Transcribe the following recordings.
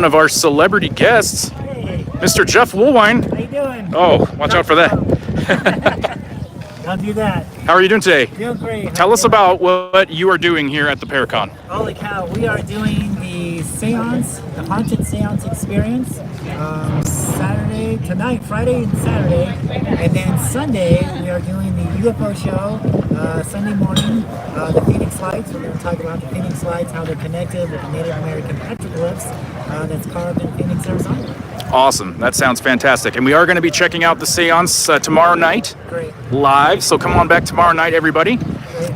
of our celebrity guests, Hey, Mr. Jeff WOOLWINE. how you doing? Oh, watch out for that. Don't do that. How are you doing today? Doing great. Tell us about what you are doing here at the Paracon. Holy cow, we are doing the seance, the haunted seance experience, Saturday, tonight, Friday and Saturday, and then Sunday we are doing the UFO show, Sunday morning, the Phoenix Lights. We're going to talk about the Phoenix Lights, how they're connected with the Native American petroglyphs that's carved in Phoenix, Arizona. Awesome. That sounds fantastic. And we are going to be checking out the seance tomorrow night. Great. Live. So come on back tomorrow night, everybody.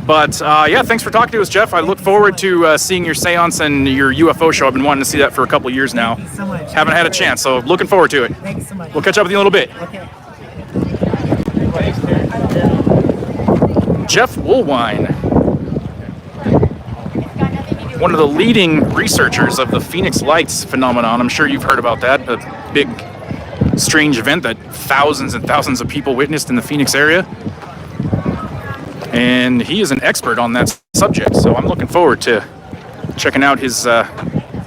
But yeah, thanks for talking to us, Jeff. I look forward to seeing your seance and your UFO show. I've been wanting to see that for a couple years now. Thank you so much. Haven't had a chance, so looking forward to it. Thank you so much. We'll catch up with you in a little bit. Okay. Jeff WOOLWINE, one of the leading researchers of the Phoenix Lights phenomenon. I'm sure you've heard about that, a big, strange event that thousands and thousands of people witnessed in the Phoenix area. And he is an expert on that subject, so I'm looking forward to checking out his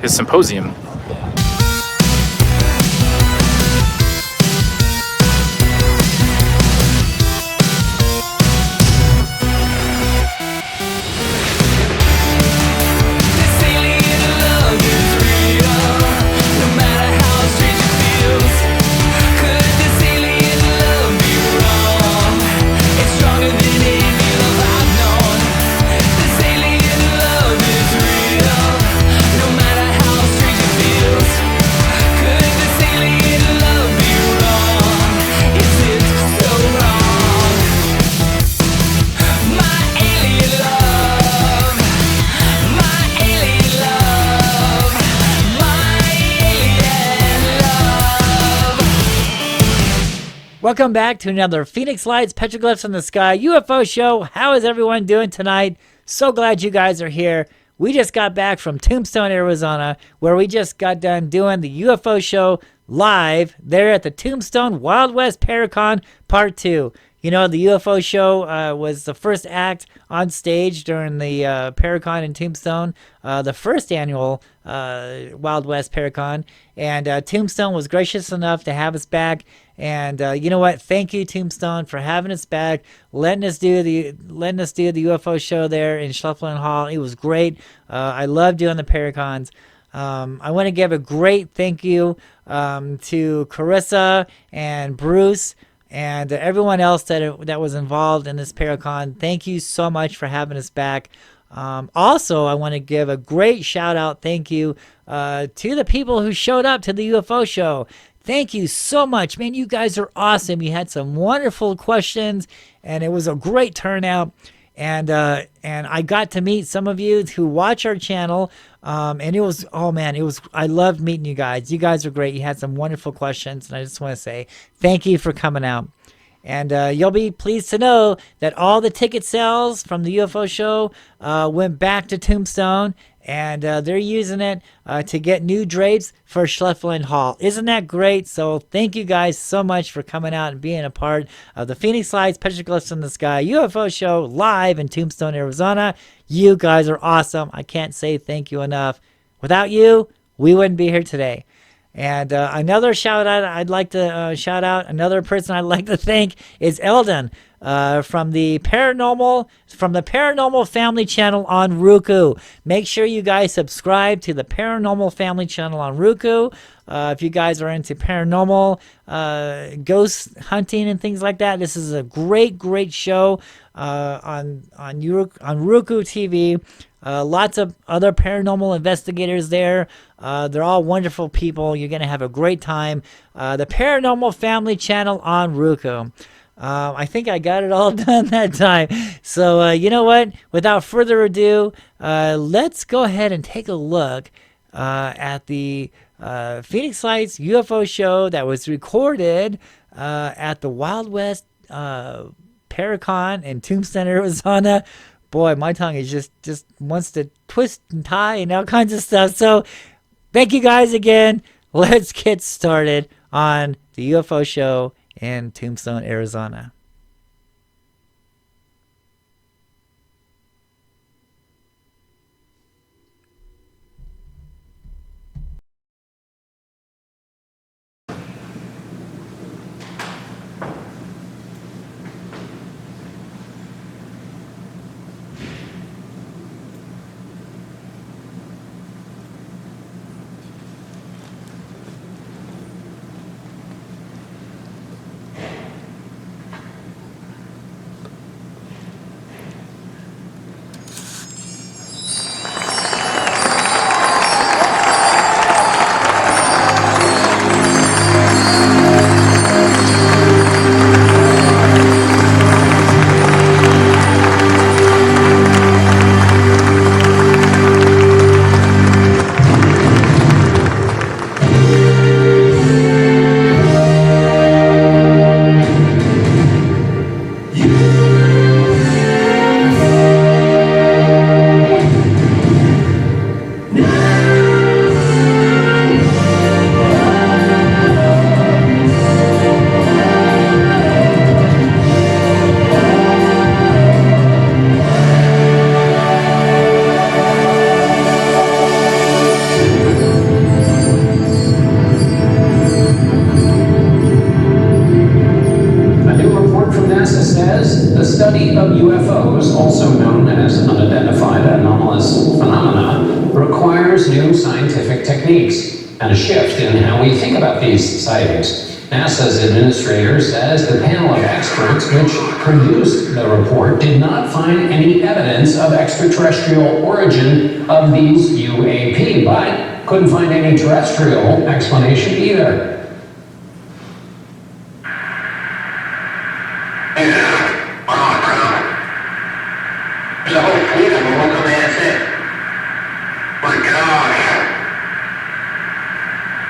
symposium. Welcome back to another Phoenix Lights, Petroglyphs in the Sky UFO show. How is everyone doing tonight? So glad you guys are here. We just got back from Tombstone, Arizona, where we just got done doing the UFO show live there at the Tombstone Wild West Paracon Part 2. You know, the UFO show was the first act on stage during the Paracon in Tombstone, the first annual Wild West Paracon. And Tombstone was gracious enough to have us back. And you know what? Thank you, Tombstone, for having us back, letting us do the UFO show there in Schleffelin Hall. It was great. I love doing the Paracons. I want to give a great thank you to Carissa and Bruce and everyone else that was involved in this Paracon. Thank you so much for having us back. Also, I want to give a great shout out, thank you, to the people who showed up to the UFO show. Thank you so much, man. You guys are awesome. You had some wonderful questions, and it was a great turnout. And I got to meet some of you who watch our channel. And it was, oh man, I loved meeting you guys. You guys are great. You had some wonderful questions, and I just want to say thank you for coming out. And you'll be pleased to know that all the ticket sales from the UFO show went back to Tombstone, and they're using it to get new drapes for Schleffelin Hall. Isn't that great? So thank you guys so much for coming out and being a part of the Phoenix Lights, Petroglyphs in the Sky UFO show live in Tombstone, Arizona. You guys are awesome. I can't say thank you enough. Without you, we wouldn't be here today. And another shout out I'd like to shout out, another person I'd like to thank is Eldon from the Paranormal Family channel on Roku. Make sure you guys subscribe to the Paranormal Family channel on Roku. If you guys are into paranormal, ghost hunting and things like that, this is a great show on Roku TV. Lots of other paranormal investigators there. They're all wonderful people. You're going to have a great time. The Paranormal Family channel on Roku. I think I got it all done that time. So, you know what? Without further ado, let's go ahead and take a look at the Phoenix Lights UFO show that was recorded at the Wild West Paracon in Tombstone, Arizona. Boy, my tongue is just wants to twist and tie and all kinds of stuff. So thank you guys again. Let's get started on the UFO show in Tombstone, Arizona. scientific techniques and a shift in how we think about these sightings. NASA's administrator says the panel of experts which produced the report did not find any evidence of extraterrestrial origin of these UAP, but couldn't find any terrestrial explanation either. There's a whole fleet of them, look on the asset. My gosh.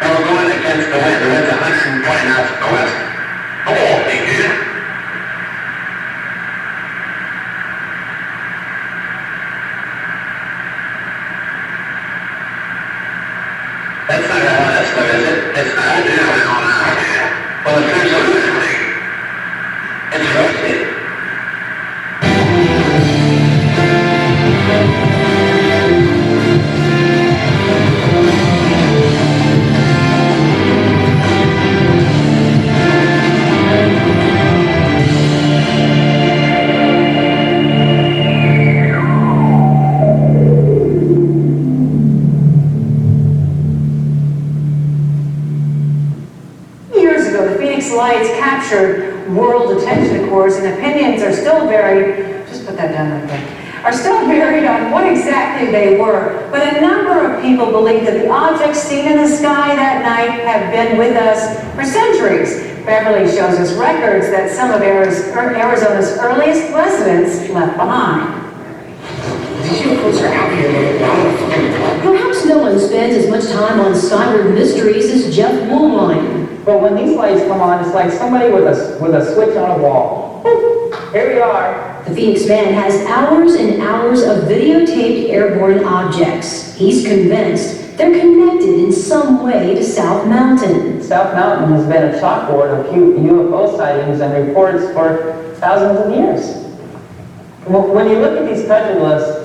Well, we're going against the wind. The wind's 120 knots to the west. Holy dude. That's not how that's what is it? It's not. I don't know. Well, it's absolutely. It's rotating. Lights captured world attention, of course, and opinions are still varied. Just put that down right there. Are still varied on what exactly they were. But a number of people believe that the objects seen in the sky that night have been with us for centuries. Beverly shows us records that some of Arizona's earliest residents left behind. These UFOs are out here with a lot of fun. Perhaps no one spends as much time on cyber mysteries as Jeff WOOLWINE. But when these lights come on, it's like somebody with a switch on a wall. Here we are. The Phoenix man has hours and hours of videotaped airborne objects. He's convinced they're connected in some way to South Mountain. South Mountain has been a chalkboard of UFO sightings and reports for thousands of years. When you look at these petroglyphs,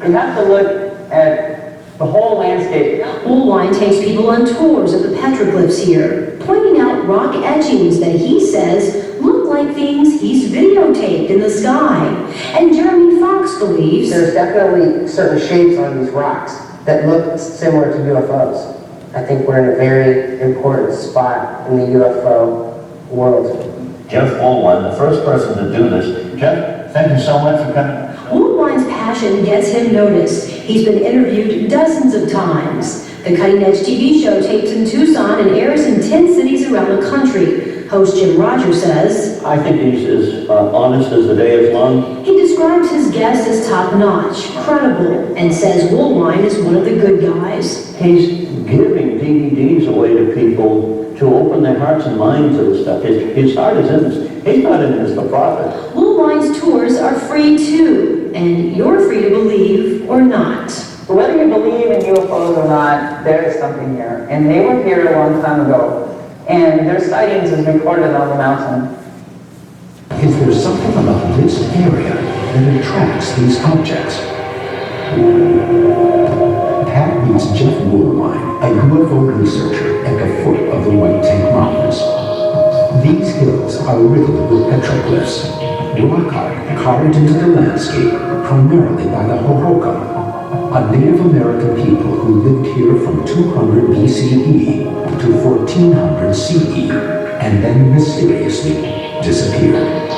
you have to look at the whole landscape. WOOLWINE takes people on tours of the petroglyphs here, pointing out rock etchings that he says look like things he's videotaped in the sky. And Jeremy Fox believes there's definitely certain shapes on these rocks that look similar to UFOs. I think we're in a very important spot in the UFO world. Jeff WOOLWINE, the first person to do this. Jeff, thank you so much for coming. WOOLWINE's passion gets him noticed. He's been interviewed dozens of times. The Cutting Edge TV show tapes in Tucson and airs in 10 cities around the country. Host Jim Rogers says, I think he's as honest as the day is long. He describes his guest as top-notch, credible, and says WOOLWINE is one of the good guys. He's giving DVDs away to people to open their hearts and minds to the stuff. His heart is in this. He's not in this for profit. WOOLWINE's tours are free too, and you're free to believe or not. Whether you believe in UFOs or not, there is something here. And they were here a long time ago. And their sightings is recorded on the mountain. Is there something about this area that attracts these objects? Pat meets Jeff WOOLWINE, a UFO researcher at the foot of the White Tank Mountains. These hills are riddled with petroglyphs, rock art carved into the landscape primarily by the Hohokam, a Native American people who lived here from 200 BCE to 1400 CE and then mysteriously disappeared.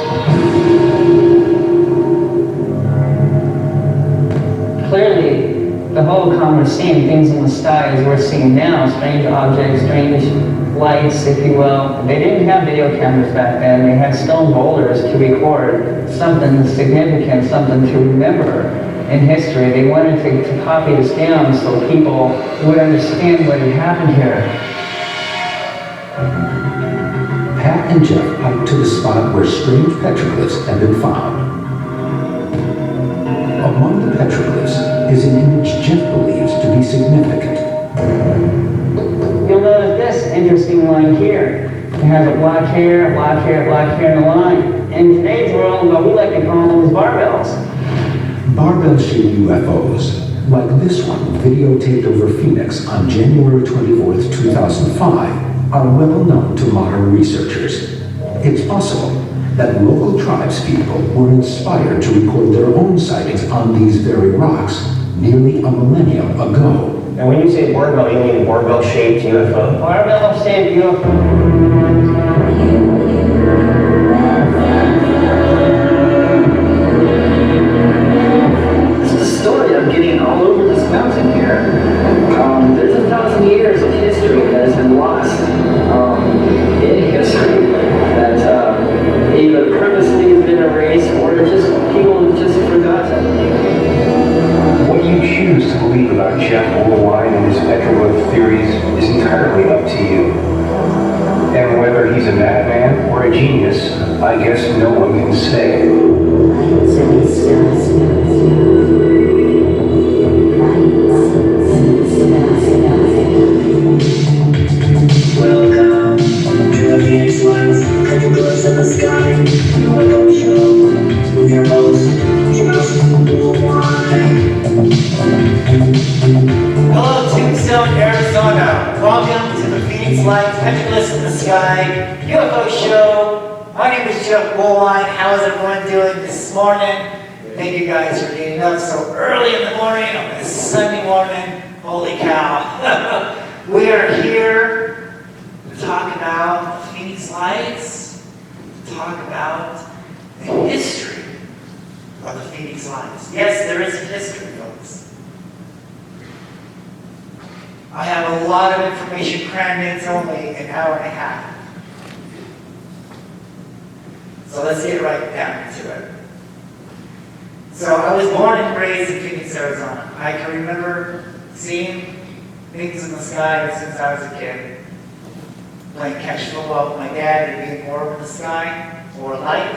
Clearly, the Hohokam are seeing things in the sky as we're seeing now, strange objects, strange lights, if you will. They didn't have video cameras back then. They had stone boulders to record something significant, something to remember in history. They wanted to copy this down so people would understand what had happened here. Pat and Jeff hiked to the spot where strange petroglyphs had been found. Among the petroglyphs is an image Jeff believes to be significant. You'll notice this interesting line here. It has a black hair, black hair, black hair in the line. In today's world, what we like to call them is barbells. Barbell-shaped UFOs, like this one videotaped over Phoenix on January 24th, 2005, are well known to modern researchers. It's possible that local tribespeople were inspired to record their own sightings on these very rocks nearly a millennium ago. And when you say barbell, you mean barbell-shaped UFO? Barbell-shaped UFO. It's the story I'm getting all over this mountain here. There's 1,000 years of history that has been lost in history that either purposely has been erased or just people have just forgotten. What you choose to believe about Jeff WOOLWINE and his petroglyph theories is entirely up to you. And whether he's a madman or a genius, I guess no one can say. Welcome to the Phoenix Lights, Petroglyphs in the Sky, UFO show with your host, Jeff WOOLWINE. Hello, Tombstone, Arizona. Welcome to the Phoenix Lights, Petroglyphs in the Sky, UFO show. My name is Jeff WOOLWINE. How is everyone doing this morning? Thank you guys for getting up so early in the morning on this Sunday morning. Holy cow. We are here to talk about the Phoenix Lights, to talk about the history of the Phoenix Lights. Yes, there is a history, folks. I have a lot of information crammed in. It's only an hour and a half. So let's get right down to it. So I was born and raised in Phoenix, Arizona. I can remember seeing things in the sky since I was a kid. Playing catch football with my dad and being more in the sky or light.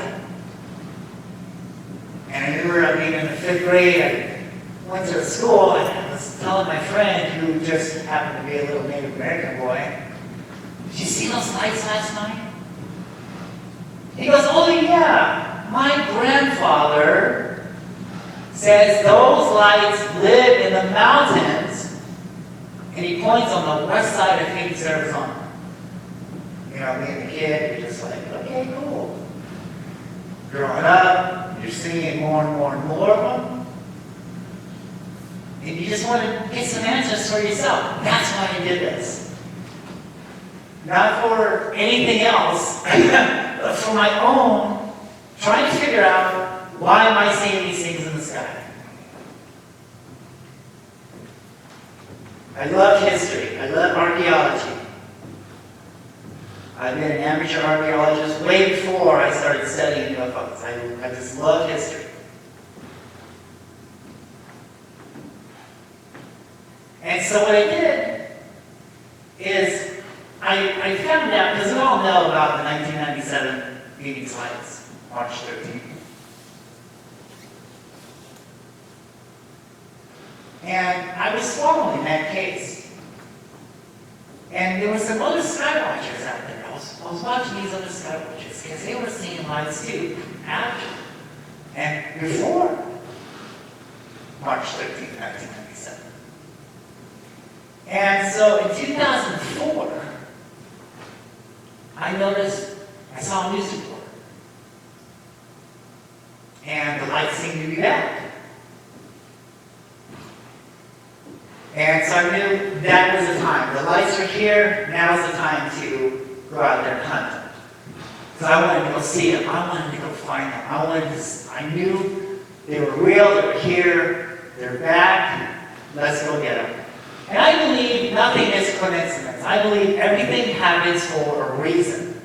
And I remember being in the 5th grade, I went to school and I was telling my friend, who just happened to be a little Native American boy, "Did you see those lights last night?" He goes, "Oh yeah, my grandfather says those lights live in the mountains," and he points on the west side of Phoenix, Arizona. You know, being a kid, you're just like, okay, cool. Growing up, you're seeing more and more and more of them. And you just want to get some answers for yourself. That's why I did this. Not for anything else, but for my own, trying to figure out, why am I seeing these things in the sky? I love history. I love archaeology. I've been an amateur archaeologist way before I started studying UFOs. I just love history. And so what I did is I found out, because we all know about the 1997 Phoenix Lights, March 13th. And I was following that case. And there were some other skywatchers out there. I was watching these other skywatchers because they were seeing lights too, after and before March 13th, 1997. And so in 2004, I saw a news report. And the lights seemed to be back. And so I knew that was the time. The lights are here, now's the time to go out there and hunt them. Because I wanted to go see them. I wanted to go find them. I knew they were real, they were here, they're back, let's go get them. And I believe nothing is coincidence. I believe everything happens for a reason.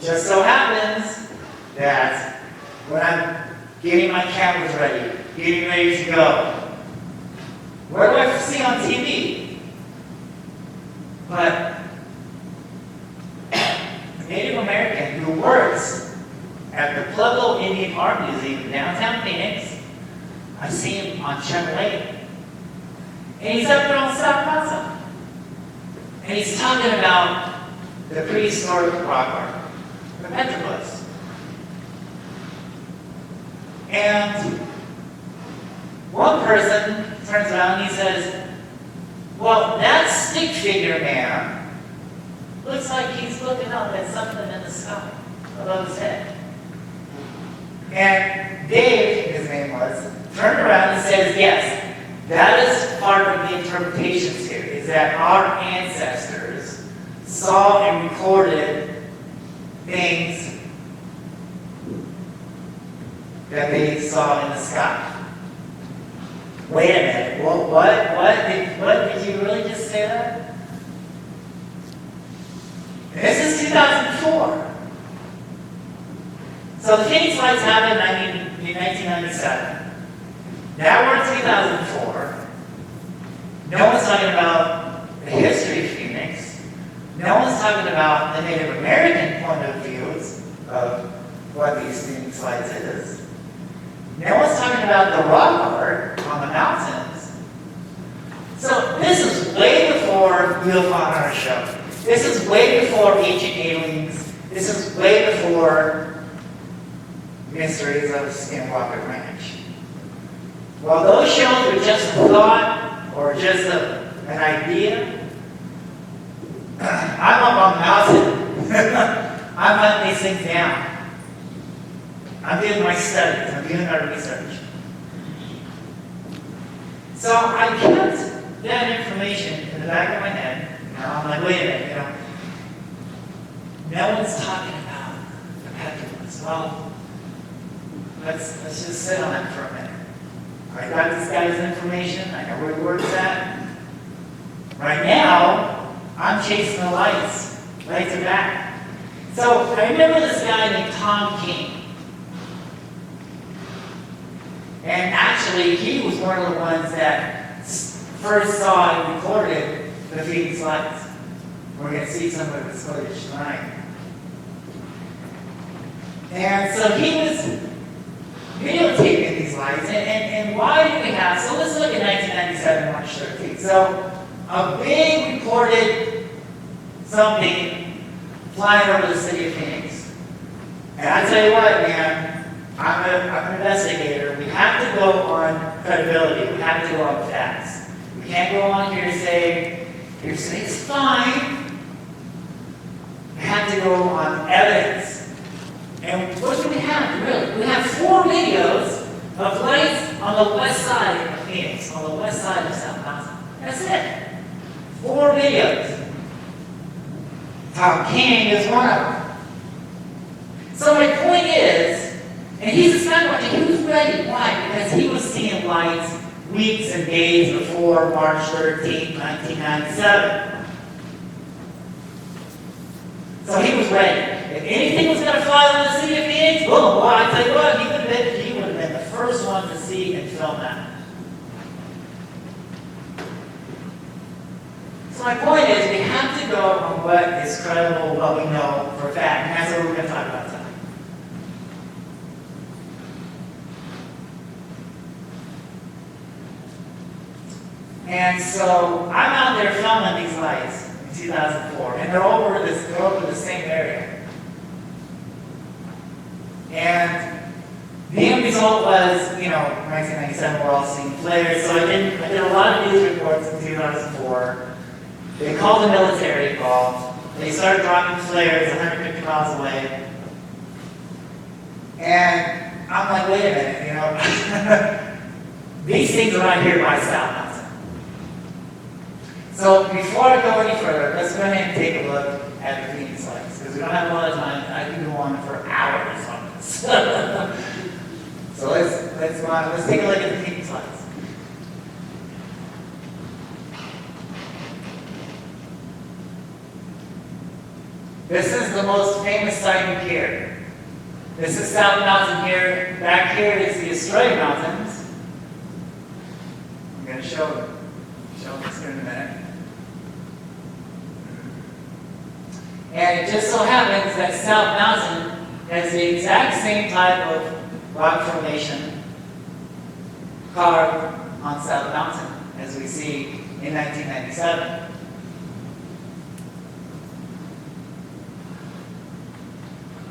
Just so happens that when I'm getting my cameras ready, getting ready to go, what do I see on TV? But a Native American who works at the Pueblo Indian Art Museum in downtown Phoenix, I see him on Chevrolet. And he's up there on South Plaza. And he's talking about the prehistoric rock art, the petroglyphs. And one person turns around and he says, well, that stick figure man looks like he's looking up at something in the sky above his head. And Dave, his name was, turned around and says, yes, that is part of the interpretations here, is that our ancestors saw and recorded things that they saw in the sky. Wait a minute, what did you really just say that? And this is 2004. So the Phoenix Lights happened in 1997. Now we're in 2004. No one's talking about the history of Phoenix. No one's talking about the Native American point of views of what these Phoenix Lights is. No one's talking about the rock art on the mountains. So this is way before UFO on our show. This is way before Ancient Aliens. This is way before Mysteries of Skinwalker Ranch. Well, those shows were just a thought or just an idea. I'm up on the mountain. I'm hunting these things down. I'm doing my studies. I'm doing my research. So I kept that information in the back of my head. I'm like, wait a minute, no one's talking about the Petroglyphs. Well, let's just sit on it for a minute. I got this guy's information. I know where he works at. Right now, I'm chasing the lights to back. So I remember this guy named Tom King. And actually, he was one of the ones that first saw and recorded the Phoenix Lights. We're going to see some of this footage tonight. And so he was videotaping these lights. And why do we have, so let's look at 1997, March 13th. So a big reported something flying over the city of Phoenix. And I tell you what, man, I'm an investigator. We have to go on credibility. We have to go on facts. We can't go on here and say, it's fine. We have to go on evidence. And what do we have, really? We have 4 videos of lights on the west side of Phoenix, on the west side of South Mountain. That's it. 4 videos. Tom King is one of them. So my point is, and he's a skywatcher, he was ready. Why? Because he was seeing lights weeks and days before March 13, 1997. So he was ready. If anything was going to fly over the city of Phoenix, boom, well, I tell you what, he would have been the first one to see and film that. So my point is, we have to go on what is credible, what we know for a fact, and that's what we're going to talk about tonight. And so I'm out there filming these lights in 2004, and they're over the same area. And the end result was, 1997, we're all seeing flares. So I did a lot of news reports in 2004. They called the military involved. They started dropping flares 150 miles away. And I'm like, wait a minute, these things are right here by South Mountain. So before I go any further, let's go ahead and take a look at the Phoenix Lights, because we don't have a lot of time. I can go on for hours on this. So let's go on. Let's take a look at the Phoenix Lights. This is the most famous sighting here. This is South Mountain here. Back here is the Australia Mountains. I'm going to show this here in a minute. And it just so happens that South Mountain has the exact same type of rock formation carved on South Mountain as we see in 1997.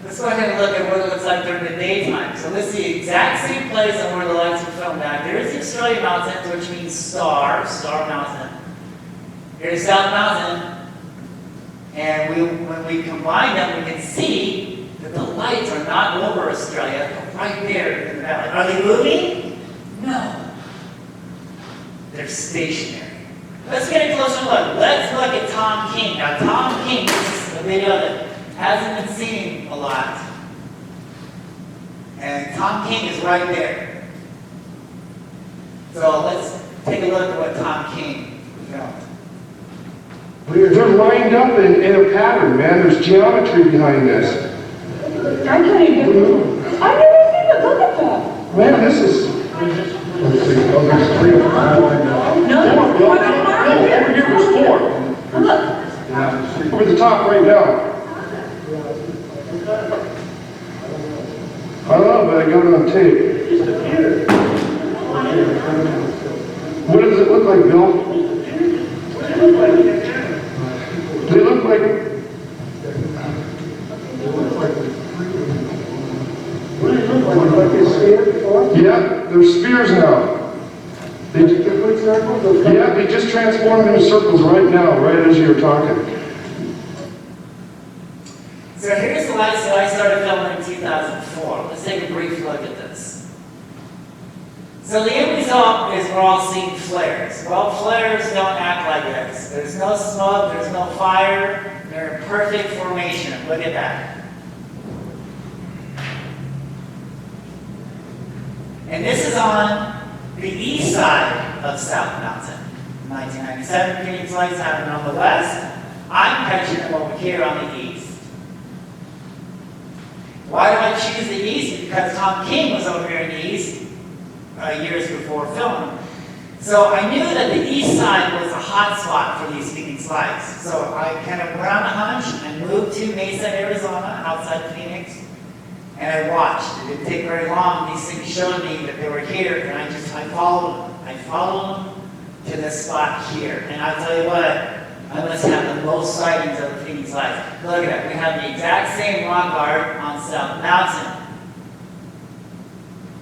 Let's go ahead and look at what it looks like during the daytime. So this is the exact same place on where the lights were filmed at. There's the Australia Mountains, which means star Mountain. Here's South Mountain. And when we combine them, we can see that the lights are not over Australia, but right there in the valley. Are they moving? No. They're stationary. Let's get a closer look. Let's look at Tom King. Now, Tom King, this is a video that hasn't been seen a lot. And Tom King is right there. So let's take a look at what Tom King filmed. They're lined up in a pattern, man. There's geometry behind this. I can't even. I never even look at that. Man, this is. Let's see. Oh, there's 3 of them lined up. No, Bill. No, over here there's 4. Yeah. Over the top right now. I don't know, but I got it on tape. What does it look like, Bill? They look like. What do they look like? Like a sphere? Yeah, they're spears now. Yeah, they just transformed into circles right now, right as you were talking. So here's the lights that I started filming in 2004. Let's take a brief look at this. So the end result is we're all seeing flares. Well, flares don't act like this. There's no smoke, there's no fire. They're in perfect formation. Look at that. And this is on the east side of South Mountain. 1997 Phoenix lights happened on the west. I'm catching them over here on the east. Why do I choose the east? Because Tom King was over here in the east years before filming. So I knew that the east side was a hot spot for these Phoenix lights. So I kind of went on a hunch and moved to Mesa, Arizona, outside of Phoenix. And I watched. It didn't take very long. These things showed me that they were here, and I followed them. I followed them to this spot here. And I'll tell you what, I must have the most sightings of the Phoenix lights. Look at that. We have the exact same rock art on South Mountain.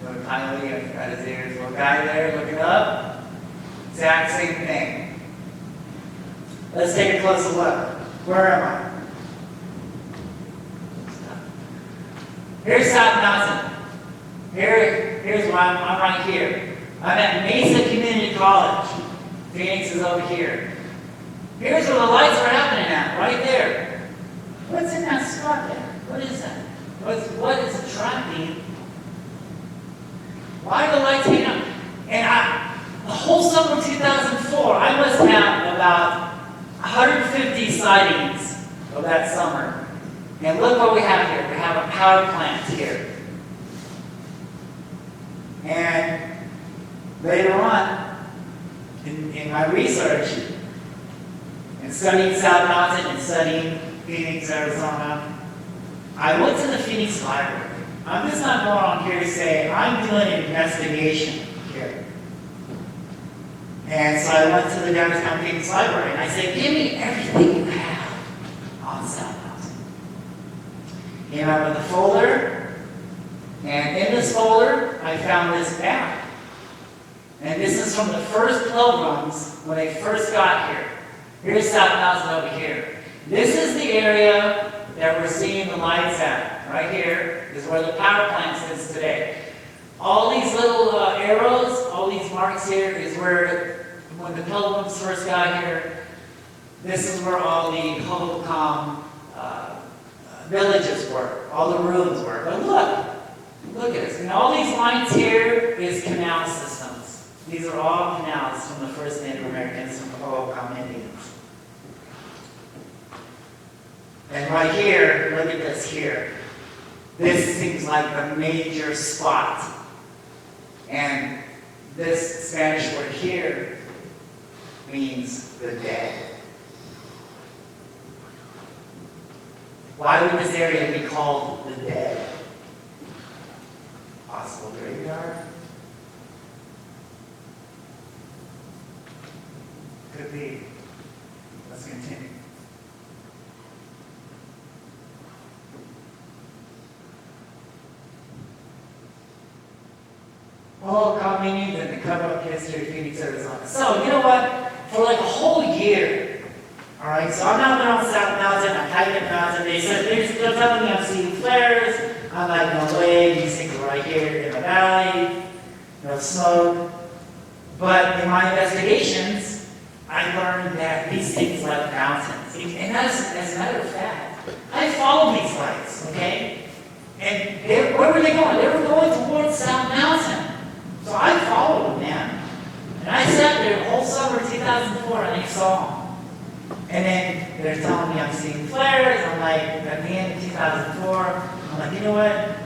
Little Coyote, I forgot his ears. Little guy there looking up. Exact same thing. Let's take a closer look. Where am I? Here's South Mountain. Here's where I'm right here. I'm at Mesa Community College. Phoenix is over here. Here's where the lights are happening at, right there. What's in that spot there? What is that? What is attracting? Why are the lights hanging up? And the whole summer of 2004, I must have about 150 sightings of that summer. And look what we have here. We have a power plant here. And later on, in my research, and studying South Mountain and studying Phoenix, Arizona, I went to the Phoenix Library. I'm just not going on here to say I'm doing an investigation here. And so I went to the downtown Phoenix Library and I said, give me everything you have on South Mountain. Came out with a folder, and in this folder, I found this map. And this is from the first pilgrims when they first got here. Here's South Mountain over here. This is the area that we're seeing the lights at. Right here is where the power plant is today. All these little arrows, all these marks here is where, when the pilgrims first got here, this is where all the Hohokam villages were, all the ruins were. But look at this. And all these lines here is canal systems. These are all canals from the first Native Americans, from the Hohokam Indians. And right here, look at this here. This seems like the major spot. And this Spanish word here means the dead. Why would this area be called the dead? Possible graveyard? Could be. Let's continue. Hohokam Indians and the cover-up history of Phoenix, Arizona. So, you know what? For like a whole year, all right, so I'm out there on South Mountain, I'm hiking the mountain. They're telling me I'm seeing flares. I'm like, no way, these things are right here in the valley. no smoke. But in my investigations, I learned that these things like mountains. And as a matter of fact, I followed these lights, okay? And where were they going? They were going towards South Mountain. So I followed them, man. And I sat there the whole summer 2004 and I saw them. And then they're telling me I'm seeing flares. I'm like, at the end of 2004, I'm like, you know what?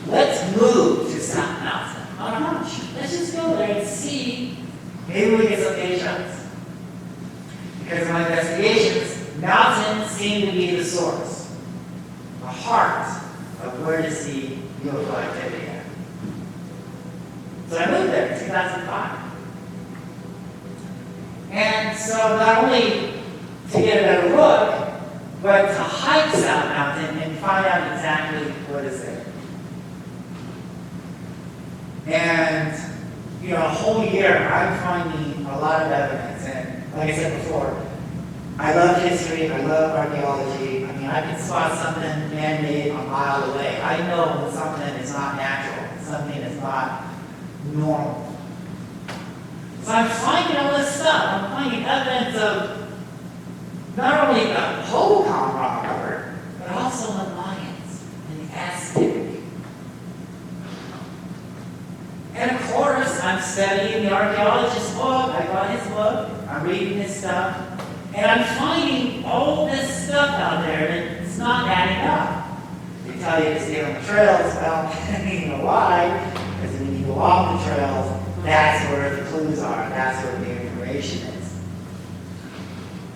Let's move to South Mountain. On a hunch. Let's just go there and see. Maybe we get some day shots. Because in my investigations, mountains seem to be the source, the heart of where to see UFO activity at. So I moved there in 2005. And so not only to get a better look, but to hike South Mountain and find out exactly what is there. And, you know, a whole year, I'm finding a lot of evidence. And like I said before, I love history, I love archaeology. I mean, I can spot something man-made a mile away. I know when something is not natural, something is not normal. So I'm finding all this stuff. I'm finding evidence of not only the Hohokam rock art, but also the Mayans and the Aztec. And of course, I'm studying the archaeologist's book. I got his book. I'm reading his stuff. And I'm finding all this stuff out there that it's not adding up. They tell you to stay on the trails. Well, you know why? Because when you go off the trails, that's where the clues are. That's where the information is.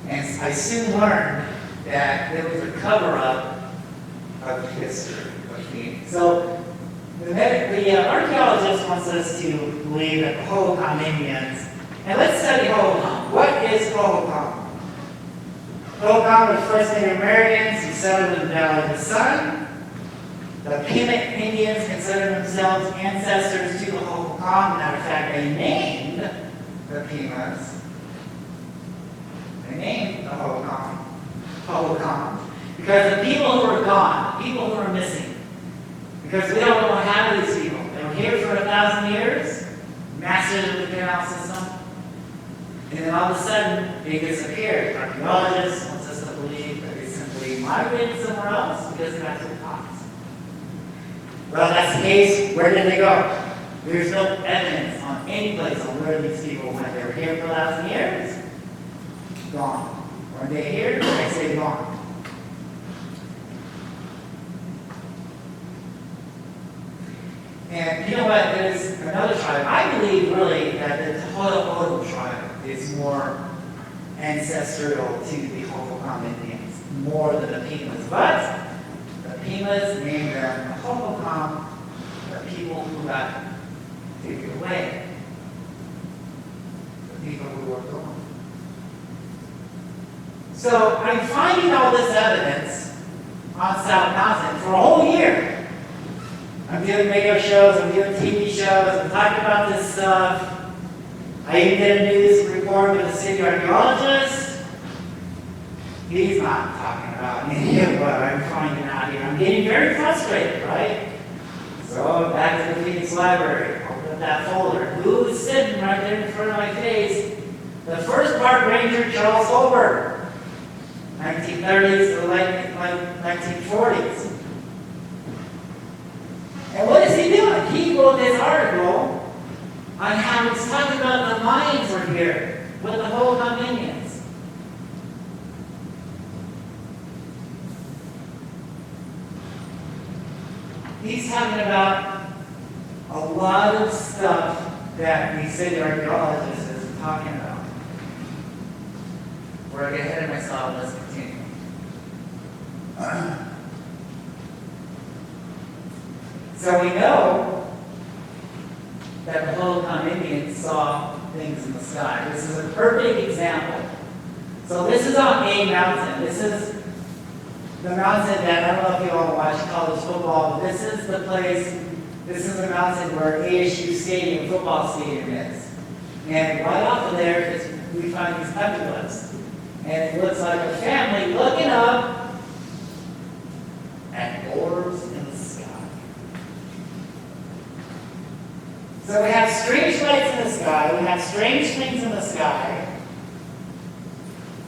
And I soon learned that there was a cover-up of history. So the archaeologist wants us to believe that the Hohokam Indians, and let's study Hohokam. What is Hohokam? Hohokam were first Native Americans who settled in the Valley of the Sun. The Pima Indians considered themselves ancestors to the Hohokam. Matter of fact, they named the Pimas. They named the Hohokam. Because the people who were gone, people who were missing, because we don't know what happened to these people. They were here for 1,000 years, masters of the canal system, and then all of a sudden they disappeared. Archaeologists want us to believe that they simply migrated somewhere else because they got too hot. Well, that's the case. Where did they go? There's no evidence on any place on where these people went. They were here for 1,000 years, gone. Were they here? They say gone. And you know what, there's another tribe. I believe really that the Hohokam tribe is more ancestral to the Hohokam Indians, more than the Pimas. But the Pimas named them the Hohokam, the people who got taken away, the people who were gone. So I'm finding all this evidence on South Mountain for a whole year. I'm doing radio shows, I'm doing TV shows, I'm talking about this stuff. I even did a news report with a city archaeologist. He's not talking about any of what I'm finding out here. I'm getting very frustrated, right? So back to the Phoenix Library, open up that folder. Who is sitting right there in front of my face? The first park ranger, Charles Holberg, 1930s to the late 1940s. And what is he doing? He wrote this article on how he's talking about the Mayans were here with the Hohokam Indians. He's talking about a lot of stuff that the city archaeologist is talking about. Where I get ahead of myself, let's continue. So we know that the Hohokam Indians saw things in the sky. This is a perfect example. So this is on a mountain. This is the mountain that, I don't know if you all watch college football, but this is the place, this is the mountain where ASU Stadium, football stadium is. And right off of there is, we find these petroglyphs. And it looks like a family looking up at orbs in the sky. So we have strange lights in the sky, we have strange things in the sky.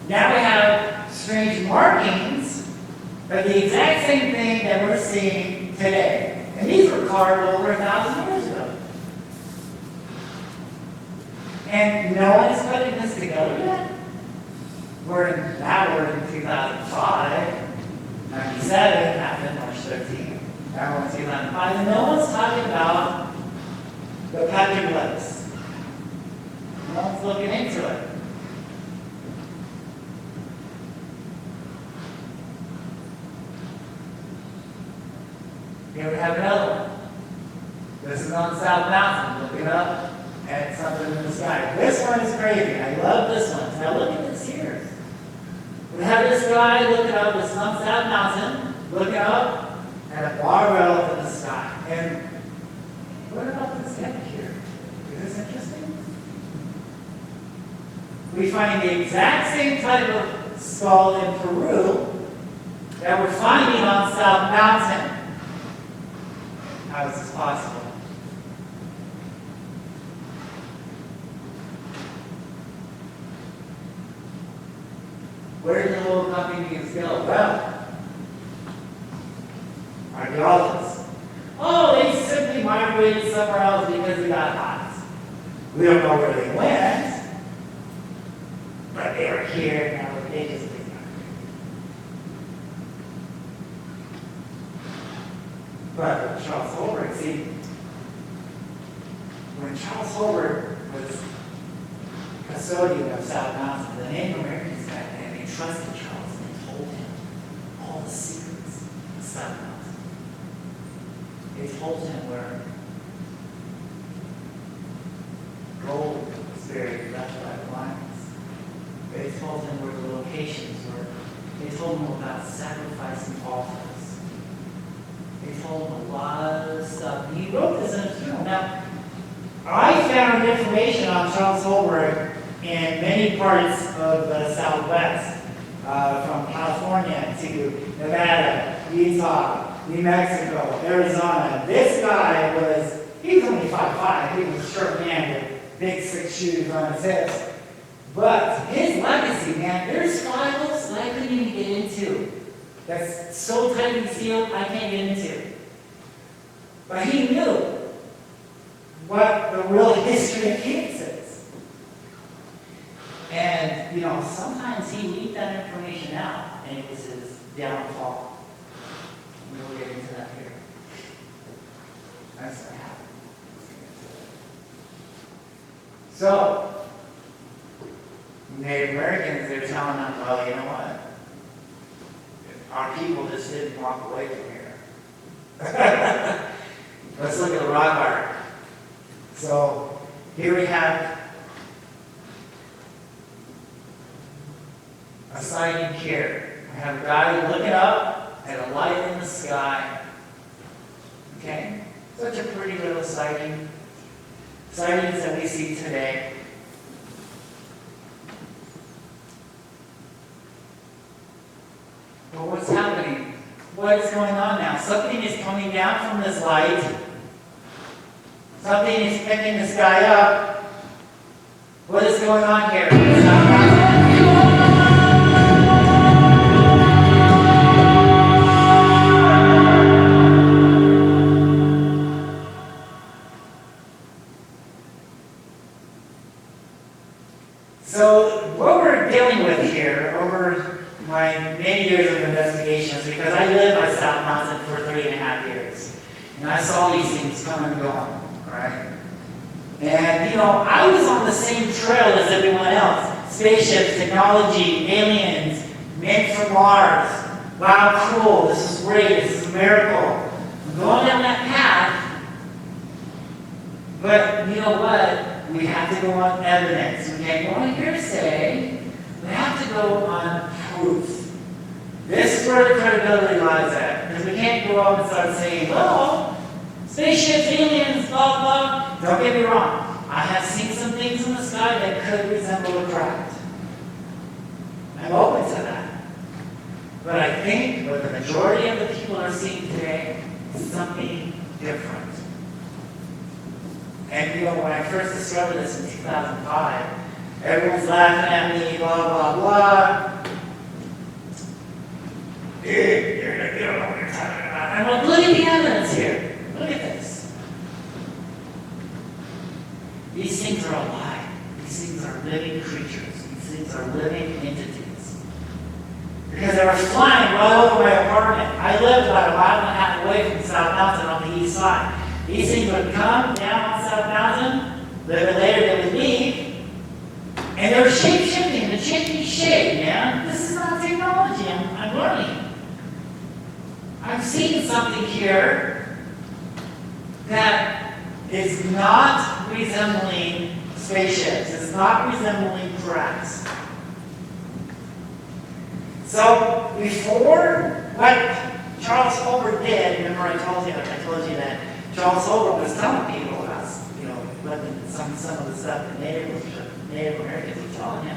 Now we have strange markings of the exact same thing that we're seeing today. And these were carved over 1,000 years ago. And no one is putting this together yet. We're in 2005, 97, happened March 13th. Now we're in 2005, and no one's talking about the Petroglyphs. No one's looking into it. Here we have another one. This is on South Mountain, looking up at something in the sky. This one is crazy. I love this one. Now look at this here. We have this guy looking up, this is on South Mountain, looking up at a barbell in the sky. And what about this head here? Is this interesting? We find the exact same type of skull in Peru that we're finding on South Mountain. How is this possible? Where did the Hohokam Indians go? Well, archaeologists. Oh, they simply migrated somewhere else because they got hot. We don't know where they went, but they were here now. They just did not. But Charles Holbrook, see, when Charles Holbrook was custodian of South Mountain, the Native Americans back then, they trusted Charles and they told him all the secrets of South Mountain. They told him where gold was buried left by the lions. They told him where the locations were. They told him about sacrificing altars. They told him a lot of stuff. And he wrote this in a journal. Now, I found information on Charles Holbrook in many parts of the Southwest, from California to Nevada, Utah, New Mexico, Arizona. This guy he was only 5'5". He was a short man with big 6 shoes on his hips. But his legacy, man, there's files that I couldn't even get into. That's so tightly sealed, I can't get into. But he knew what the real history of Phoenix is. And, sometimes he leaked that information out, and it was his downfall. And we'll get into that here. That's what happened. So, Native Americans, they're telling them, well, you know what? Our people just didn't walk away from here. Let's look at the rock art. So here we have a sighting here. We have a guy looking up at a light in the sky. Okay? Such a pretty little sighting. Sightings that we see today. But what's happening? What is going on now? Something is coming down from this light. Something is picking this guy up. What is going on here? So what we're dealing with here over my many years of investigations, because I lived by South Mountain for 3.5 years, and I saw these things come and go, right? And I was on the same trail as everyone else. Spaceships, technology, aliens, men from Mars. Wow, cool, this is great, this is a miracle. I'm going down that path, but you know what? We have to go on evidence. We can't go on hearsay. We have to go on proof. This is where the credibility lies at. Because we can't go up and start saying, well, spaceships, aliens, blah, blah. Don't get me wrong. I have seen some things in the sky that could resemble a craft. I'm open to that. But I think what the majority of the people are seeing today is something different. And you know, when I first discovered this in 2005, everyone's laughing at me, blah, blah, blah. Dude, you don't know what you're talking about. I'm like, look at the evidence here. Look at this. These things are alive. These things are living creatures. These things are living entities. Because they were flying right over my apartment. I lived about a mile and a half away from South Mountain on the east side. These things would come down on South Mountain, a little bit later they would leave, and they were shape-shifting, they're changing shape, man. This is not technology, I'm learning. I'm seeing something here that is not resembling spaceships, it's not resembling crafts. So before what Charles Holbrook did, remember I told you that Charles Holbrook was telling people about, you know, some of the stuff that Native Americans were telling him.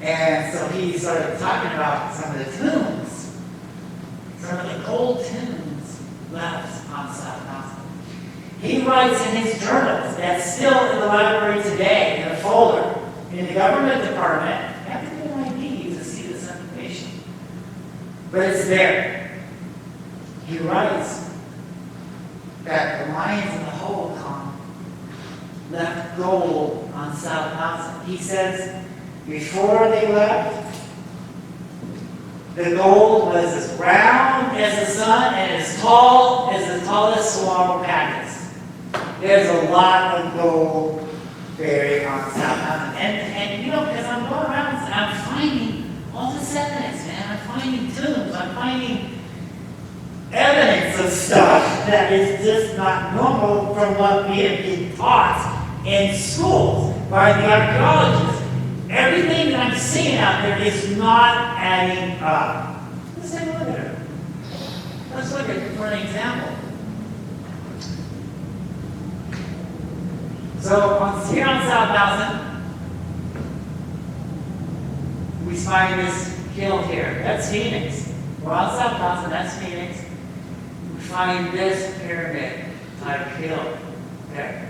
And so he started talking about some of the tombs, some of the gold tombs left on South Mountain. He writes in his journals that's still in the library today in a folder in the government department. You have to get an ID to see this information, but it's there. He writes that the Mayans and the Hohokam left gold on South Mountain. He says before they left, the gold was as round as the sun and as tall as the tallest saguaro cactus. There's a lot of gold buried on South Mountain. And you know, as I'm going around, I'm finding all this evidence, man. I'm finding tombs. I'm finding evidence of stuff that is just not normal from what we have been taught in schools by the archaeologists. Everything that I'm seeing out there is not adding up. Let's take a look at it. Let's look at it for an example. So here on South Mountain, we find this hill here. That's Phoenix. We're on South Mountain, that's Phoenix. We find this pyramid type hill there.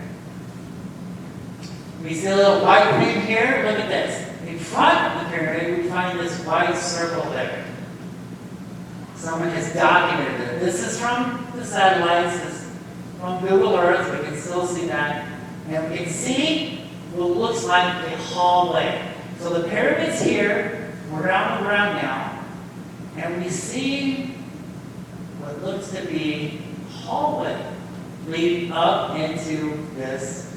We see a little white thing here. Look at this. In front of the pyramid, we find this white circle there. Someone has documented it. This is from the satellites. This is from Google Earth. We can still see that. And we can see what looks like a hallway. So the pyramid's here. We're on the ground now. And we see what looks to be a hallway leading up into this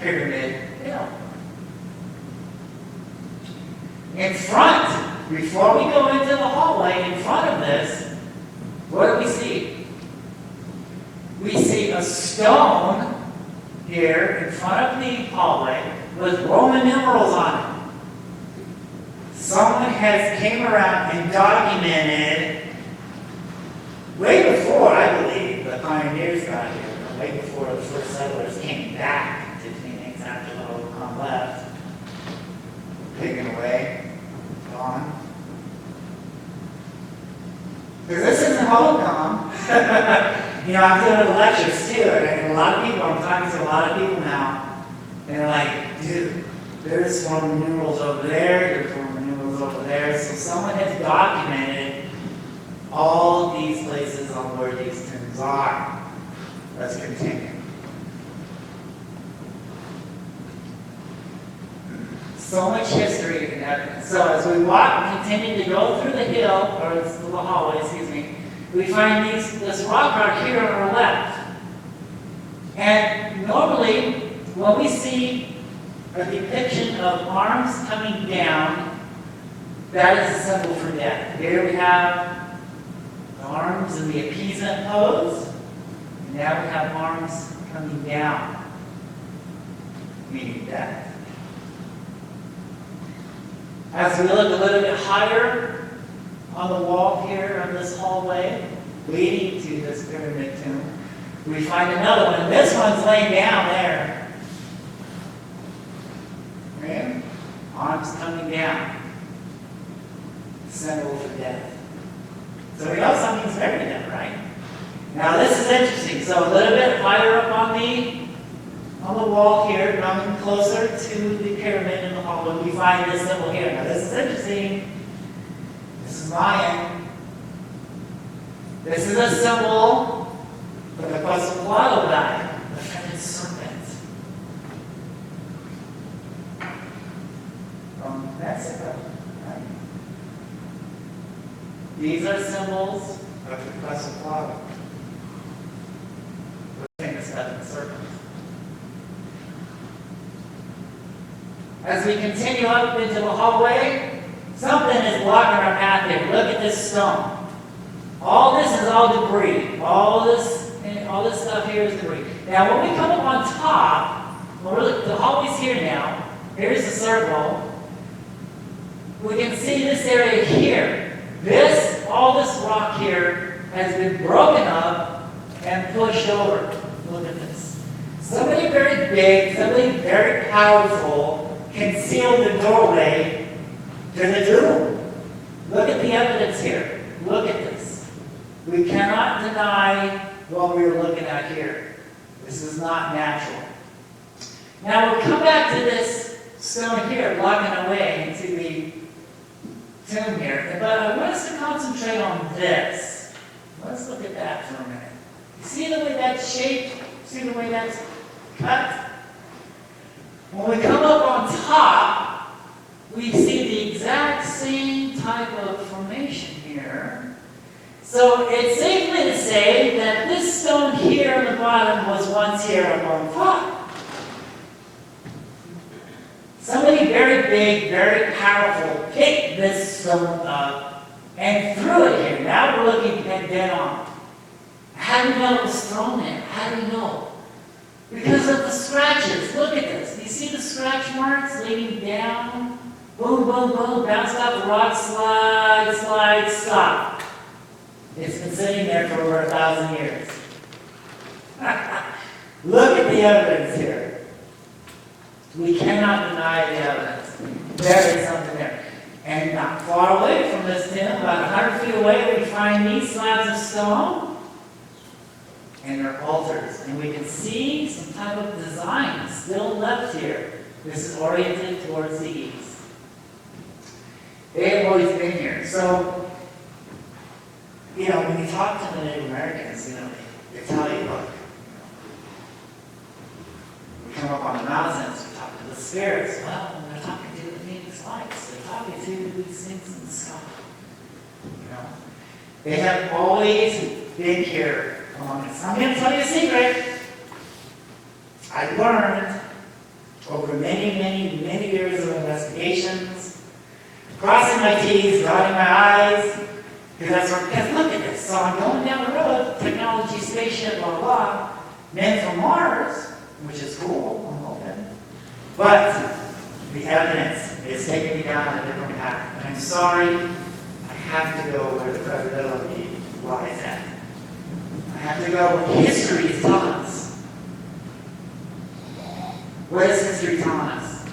pyramid hill. In front, before we go into the hallway, in front of this, what do we see? We see a stone here in front of the hallway with Roman numerals on it. Someone has came around and documented way before, I believe, the pioneers got here, way before the first settlers came back to Phoenix after the Hohokam left, taken away, gone. Because this isn't Hohokam. You know, I'm doing lectures too, and a lot of people, I'm talking to a lot of people now, and they're like, dude, there's Roman numerals over there, there's Roman numerals over there. So someone has documented all these places on where these tombs are. Let's continue. So much history and evidence. So as we walk and continue to go through the hill, or the hallway, excuse me, we find this rock art here on our left. And normally, when we see a depiction of arms coming down, that is a symbol for death. Here we have the arms in the appeasement pose. And now we have arms coming down, meaning death. As we look a little bit higher on the wall here on this hallway leading to this pyramid tomb, we find another one. This one's laying down there. Okay? Arms coming down. Symbol for death. So we know something's buried there, right? Now this is interesting. So a little bit higher up on the on the wall here, coming closer to the pyramid in the hallway, we find this symbol here. Now this is interesting. This is Mayan. This is a symbol for the Quetzalcoatl guy, the headed serpent from Mexico. Right? These are symbols of the Quetzalcoatl, the famous headed serpent. As we continue up into the hallway, something is blocking our path here. Look at this stone. All this is all debris. All this stuff here is debris. Now, when we come up on top, the hallway's here now. Here's the circle. We can see this area here. All this rock here has been broken up and pushed over. Look at this. Somebody very big, somebody very powerful concealed the doorway to the tomb. Look at the evidence here. Look at this. We cannot deny what we are looking at here. This is not natural. Now we'll come back to this stone here, blocking our way into the tomb here. But I want us to concentrate on this. Let's look at that for a minute. You see the way that's shaped? See the way that's cut? When we come up on top, we see the exact same type of formation here. So it's safely to say that this stone here on the bottom was once here up on top. Somebody very big, very powerful picked this stone up and threw it here. Now we're looking at dead on. How do we know it was thrown there? How do we know? Because of the scratches. Look at this. You see the scratch marks leading down? Boom, boom, boom, bounced off the rock, slide, slide, stop. It's been sitting there for over 1,000 years. Look at the evidence here. We cannot deny the evidence. There is something there. And not far away from this tomb, about 100 feet away, we find these slabs of stone. And they're altars. And we can see some type of design still left here. This is oriented towards the east. They have always been here. So, when you talk to the Native Americans, they tell you, look, we come up on the mountains, we talk to the spirits. Well, they're talking to the Phoenix Lights. They're talking to these things in the sky. They have always been here. I'm going to tell you a secret. I learned over many, many, many years of investigations, crossing my T's, dotting my I's, because look at this. So I'm going down the road, technology, spaceship, blah, blah, men from Mars, which is cool, I'm hoping. But the evidence is taking me down a different path. And I'm sorry, I have to go where the credibility lies at. I have to go what history is telling us. What is history telling us?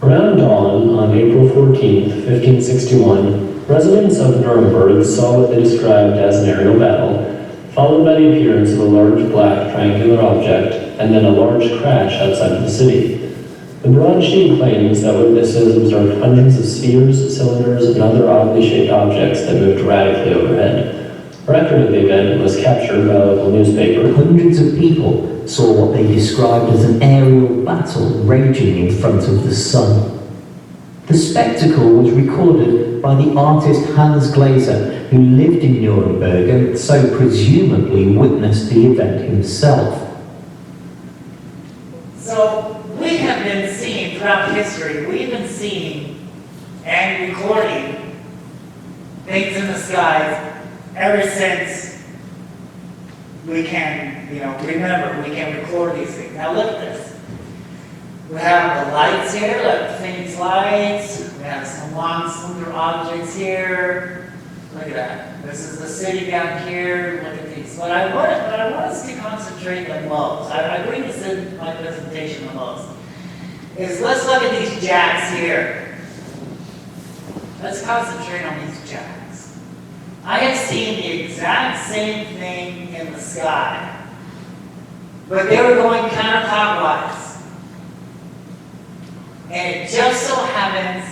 Around dawn on April 14, 1561, residents of Nuremberg saw what they described as an aerial battle, followed by the appearance of a large black triangular object, and then a large crash outside of the city. The broadsheet claims that witnesses observed hundreds of spheres, cylinders, and other oddly shaped objects that moved erratically overhead. A record of the event was captured by a local newspaper. Hundreds of people saw what they described as an aerial battle raging in front of the sun. The spectacle was recorded by the artist Hans Glaser, who lived in Nuremberg and so presumably witnessed the event himself. So we have been seeing throughout history, we've been seeing and recording things in the skies ever since we can, remember, we can record these things. Now look at this. We have the lights here, like the Phoenix Lights. We have some long, slender objects here. Look at that. This is the city down here. Look at these. What I want us to concentrate the most, I bring this in my presentation the most, is let's look at these jacks here. Let's concentrate on these jacks. I have seen the exact same thing in the sky. but they were going counterclockwise. And it just so happens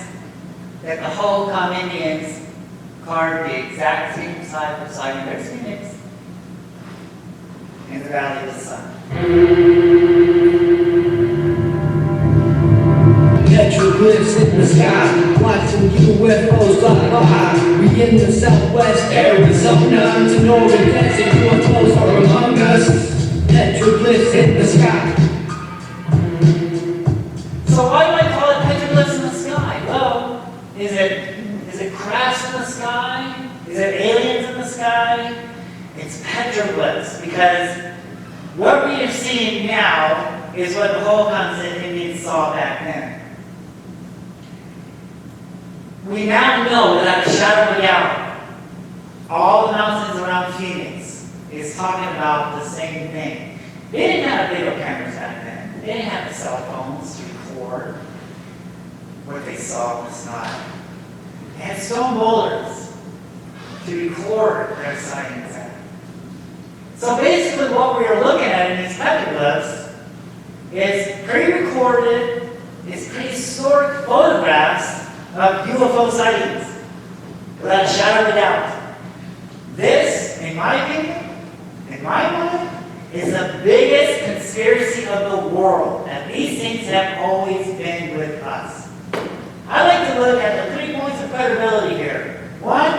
that the Hohokam Indians carved the exact same side of sighting their Phoenix in the Valley of the Sun. Petroglyphs in the sky, watching UFOs fly by. We in the southwest Arizona, to northern Texas, UFOs are among us. Petroglyphs in the sky. So why do I call it petroglyphs in the sky? Well, is it crafts in the sky? Is it aliens in the sky? It's petroglyphs, because what we are seeing now is what the Hohokam Indians saw back then. We now know without a shadow of a doubt, all the mountains around Phoenix is talking about the same thing. They didn't have video cameras back then. They didn't have the cell phones to record what they saw in the sky. They had stone boulders to record their sightings at. So basically what we are looking at in these petroglyphs is pre-recorded, is prehistoric photographs of UFO sightings, without a shadow of a doubt. This, in my opinion, in my mind, is the biggest conspiracy of the world, and these things have always been with us. I like to look at the 3 points of credibility here. One,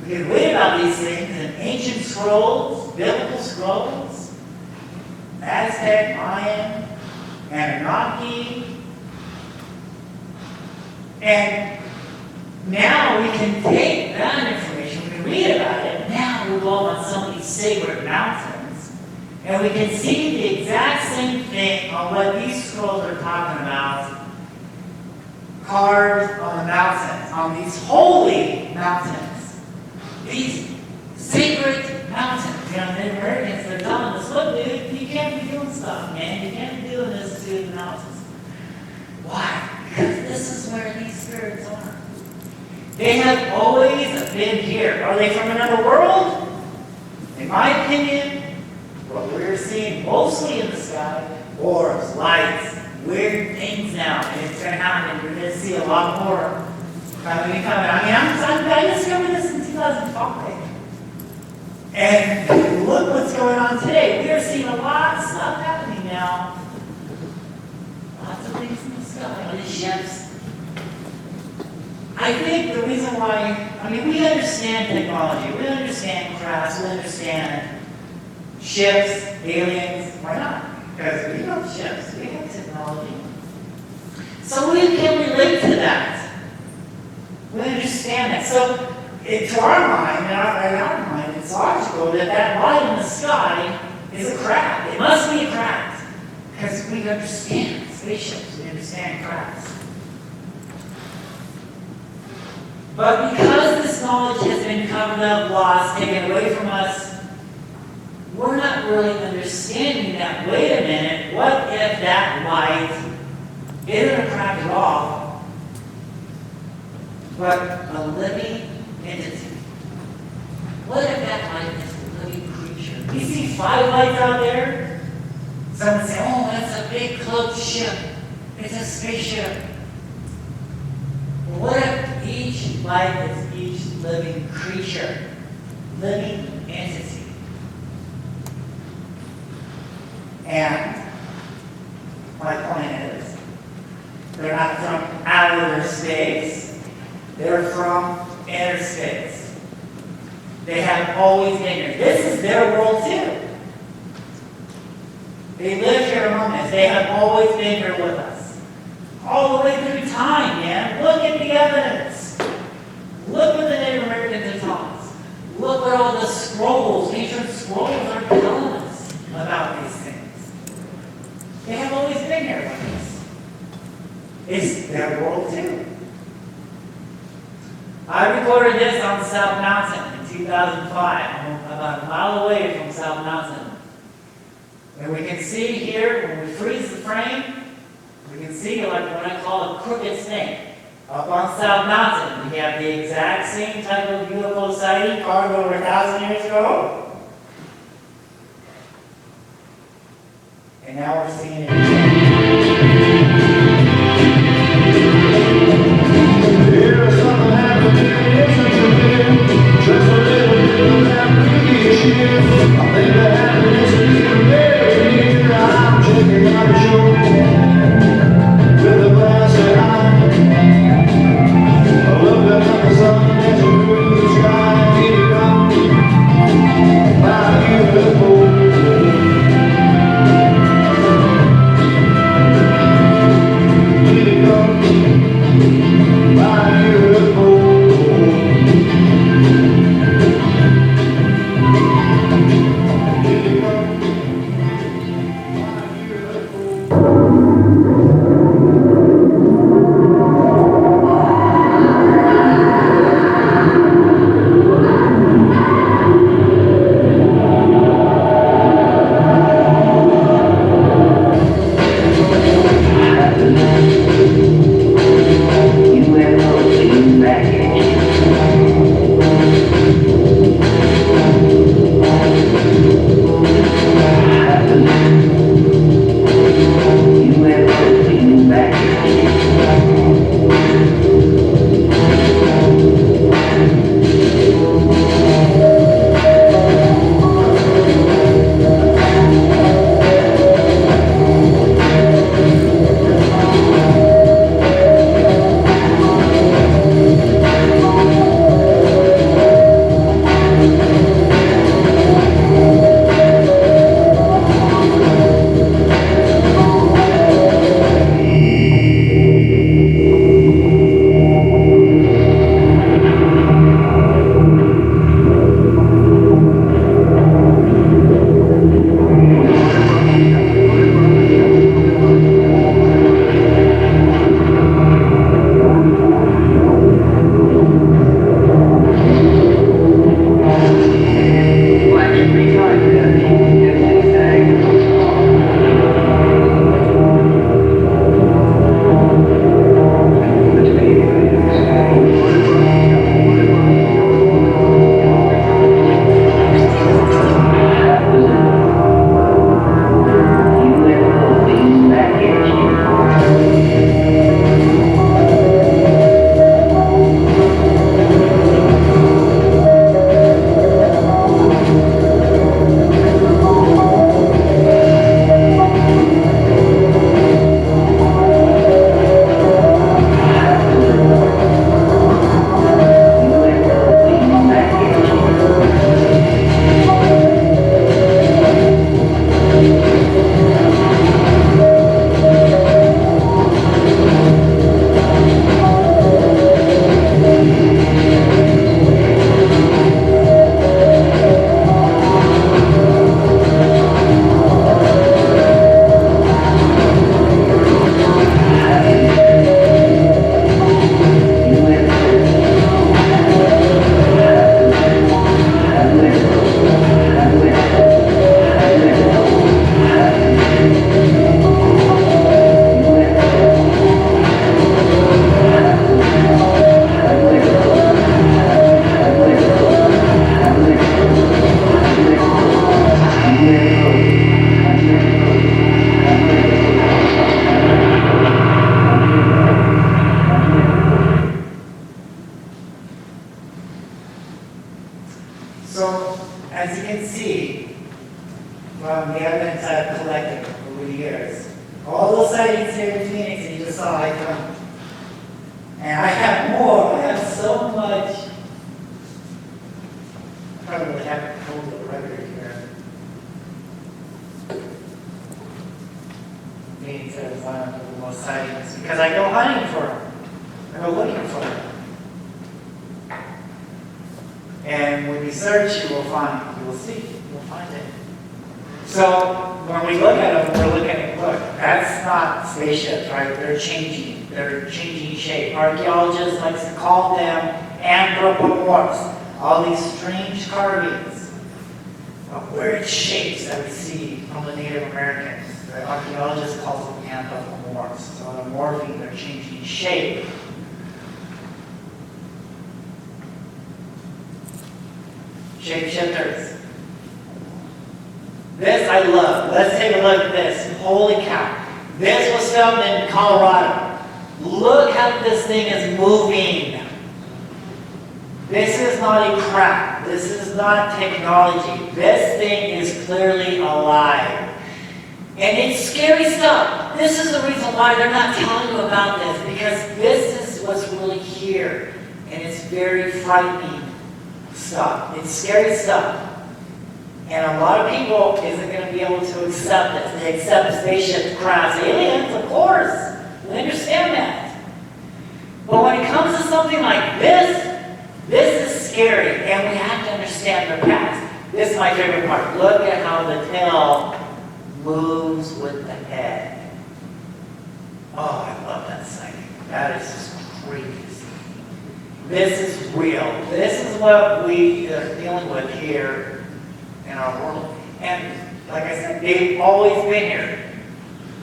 we can read about these things in ancient scrolls, biblical scrolls, Aztec, Mayan, Anunnaki, and now we can take that information, we can read about it, now we go on some of these sacred mountains, and we can see the exact same thing on what these scrolls are talking about, carved on the mountains, on these holy mountains, these sacred mountains. You know, the Americans, they're telling us, look, dude, you can't be doing stuff, man. You can't be doing this to the mountains. Why? Because this is where these spirits are. They have always been here. Are they from another world? In my opinion, what we're seeing mostly in the sky, orbs, lights, weird things now, and it's going to happen. We're going to see a lot more coming. I discovered this in 2005. And look what's going on today. We are seeing a lot of stuff happening now. Lots of things in the sky, on the ships. I think the reason why, we understand technology, we understand crafts, we understand ships, aliens. Why not? Because we have ships, we have technology. So we can relate to that. We understand that. So to our mind, in our mind, it's logical that that light in the sky is a craft. It must be a craft. Because we understand spaceships, we understand crafts. But because this knowledge has been covered up, lost, taken away from us, we're not really understanding that, wait a minute, what if that light isn't a craft at all, but a living entity? What if that light is a living creature? We see 5 lights out there. Someone say, oh, that's a big cloaked ship. It's a spaceship. What if each light is each living creature, living entity? And my point is, they're not from outer space, they're from inner space. They have always been here. This is their world too. They live here among us. They have always been here with us. All the way through time, man. Look at the evidence. Look what the Native Americans have taught us. Look what all the scrolls, ancient scrolls are telling us about these things. They have always been here with us. It's their world too. I recorded this on South Mountain in 2005. I'm about a mile away from South Mountain. And we can see here, when we freeze the frame, we can see like what I call a crooked snake. Up on South Mountain, we have the exact same type of UFO sighting carved over 1,000 years ago. And now we're seeing it again. There's something happening, it's such a bit, just a little bit of that previous year. I think the happiness is getting very near. I'm checking out the show with a glass of eye. Looking at the sun dancing through the sky. Here it comes, my beautiful. Here it comes, my beautiful. So, as you can see, from the evidence I've collected over the years, all those sightings here in Phoenix that you just saw, I come. And I have more. I have so much. I probably haven't hold the record here. Phoenix, Arizona, for the most sightings, because I go hunting for them. I go looking for them. And when you search, you will find, you will see, you will find it. So when we look at them, we're looking at, look, that's not spaceships, right? They're changing shape. Archaeologists like to call them anthropomorphs. All these strange carvings of weird shapes that we see from the Native Americans. The archaeologists call them anthropomorphs. So they're morphing, they're changing shape. Shapeshifters. This I love. Let's take a look at this. holy cow. This was filmed in Colorado. Look how this thing is moving. This is not a crap. This is not technology. This thing is clearly alive. And it's scary stuff. This is the reason why they're not telling you about this, because this is what's really here. And it's very frightening stuff. It's scary stuff. And a lot of people isn't going to be able to accept this. They accept spaceship crafts, aliens, of course. We understand that. But when it comes to something like this is scary, and we have to understand their past. This is my favorite part. Look at how the tail moves with the head. Oh, I love that sighting. That is just crazy. This is real. This is what we are dealing with here in our world. And like I said, they've always been here.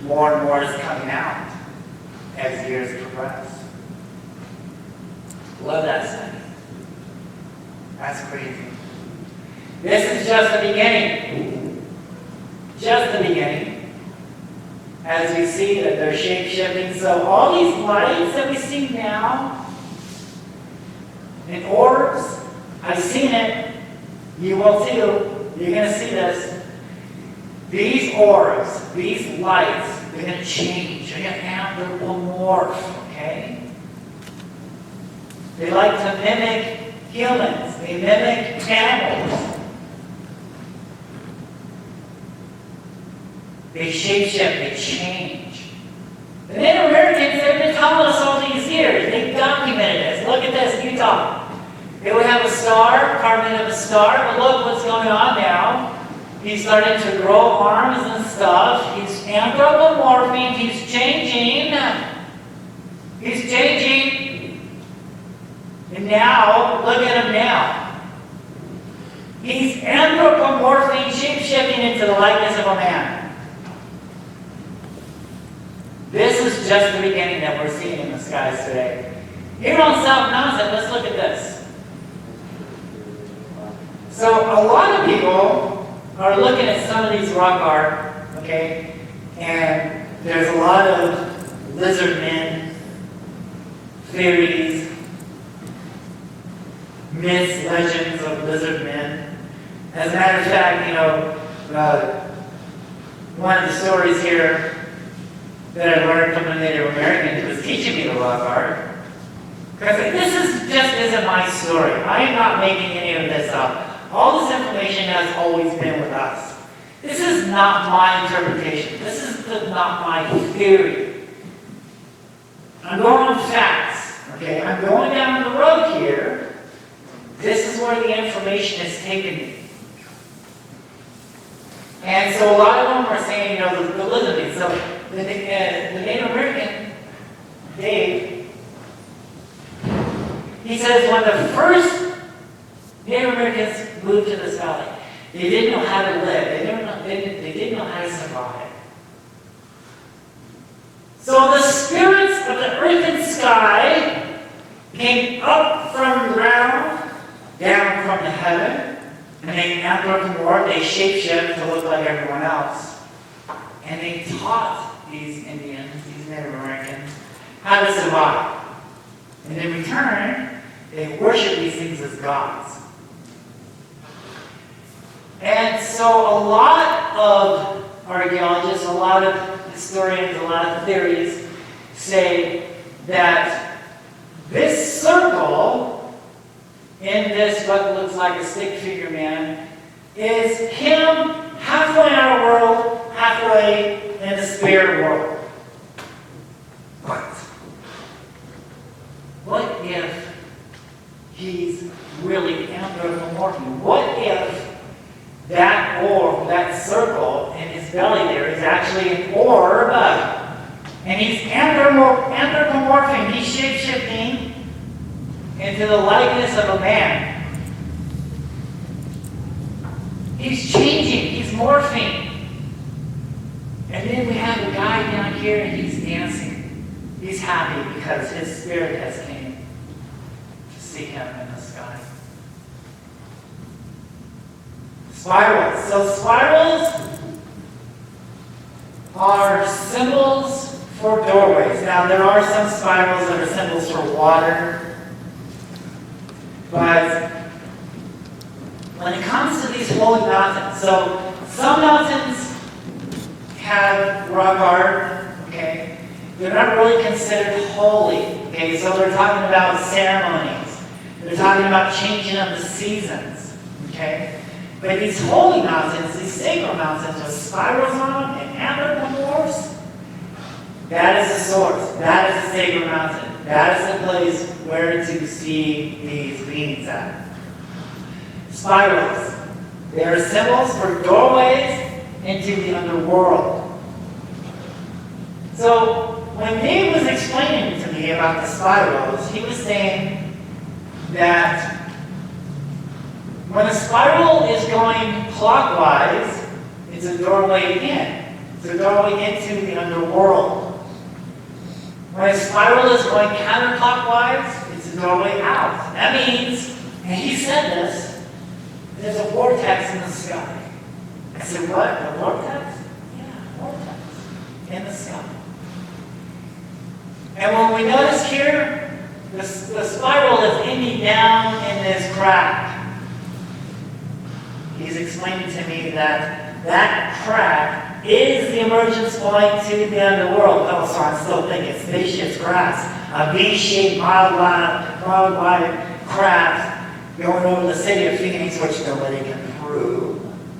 More and more is coming out as years progress. Love that sighting. That's crazy. This is just the beginning. Just the beginning. As we see that they're shape-shifting. So all these lights that we see now, and orbs, I've seen it. You will too. You're going to see this. These orbs, these lights, they're going to change. They're going to anthropomorph, okay? They like to mimic humans. They mimic animals. They shape-shift, they change. The Native Americans, they've been telling us all these years. They've documented this. Look at this, Utah. They would have a star, carving of a star, but look what's going on now. He's starting to grow arms and stuff. He's anthropomorphing, he's changing. He's changing. And now, look at him now. He's anthropomorphing, shape-shifting into the likeness of a man. This is just the beginning that we're seeing in the skies today. Here on South Mountain, let's look at this. So a lot of people are looking at some of these rock art, okay, and there's a lot of lizard men, theories, myths, legends of lizard men. As a matter of fact, you know, one of the stories here that I learned from a Native American who was teaching me the rock art. Because this just isn't my story. I am not making any of this up. All this information has always been with us. This is not my interpretation. This is not my theory. I'm going on facts. Okay, I'm going down the road here. This is where the information is taking me. And so a lot of them are saying, you know, the lizard. So the Native American, Dave, he says when the first Native Americans moved to this valley, they didn't know how to live. They didn't know how to survive. So the spirits of the earth and sky came up from the ground, down from the heaven, and they anthropomorphed, they shapeshift to look like everyone else. And they taught these Indians, these Native Americans, how to survive. And in return, they worship these things as gods. And so a lot of archaeologists, a lot of historians, a lot of theories say that this circle in this what looks like a stick figure man is him halfway in our world, halfway in the spirit world. What if he's really anthropomorphing? What if that orb, that circle in his belly there is actually an orb, and he's anthropomorphing, he's shape-shifting into the likeness of a man. He's changing, he's morphing. And then we have a guy down here and he's dancing. He's happy because his spirit has came to see him in the sky. Spirals. So spirals are symbols for doorways. Now, there are some spirals that are symbols for water, but when it comes to these holy mountains, so some mountains have rock art, okay? They're not really considered holy, okay? So they're talking about ceremonies. They're talking about changing of the seasons, okay? But these holy mountains, these sacred mountains with spirals on them and anthropomorphs, that is the source. That is the sacred mountain. That is the place where to see these beings at. Spirals. They are symbols for doorways into the underworld. So when Dave was explaining to me about the spirals, he was saying that when a spiral is going clockwise, it's a doorway in. It's a doorway into the underworld. When a spiral is going counterclockwise, it's a doorway out. That means, and he said this, there's a vortex in the sky. I said, what? A vortex? Yeah, a vortex in the sky. And when we notice here, the spiral is ending down in this crack. He's explaining to me that that crack is the emergence point to the underworld. Oh, so I'm still thinking spaceship's crafts, a V-shaped worldwide craft going over the city of Phoenix, which nobody can prove.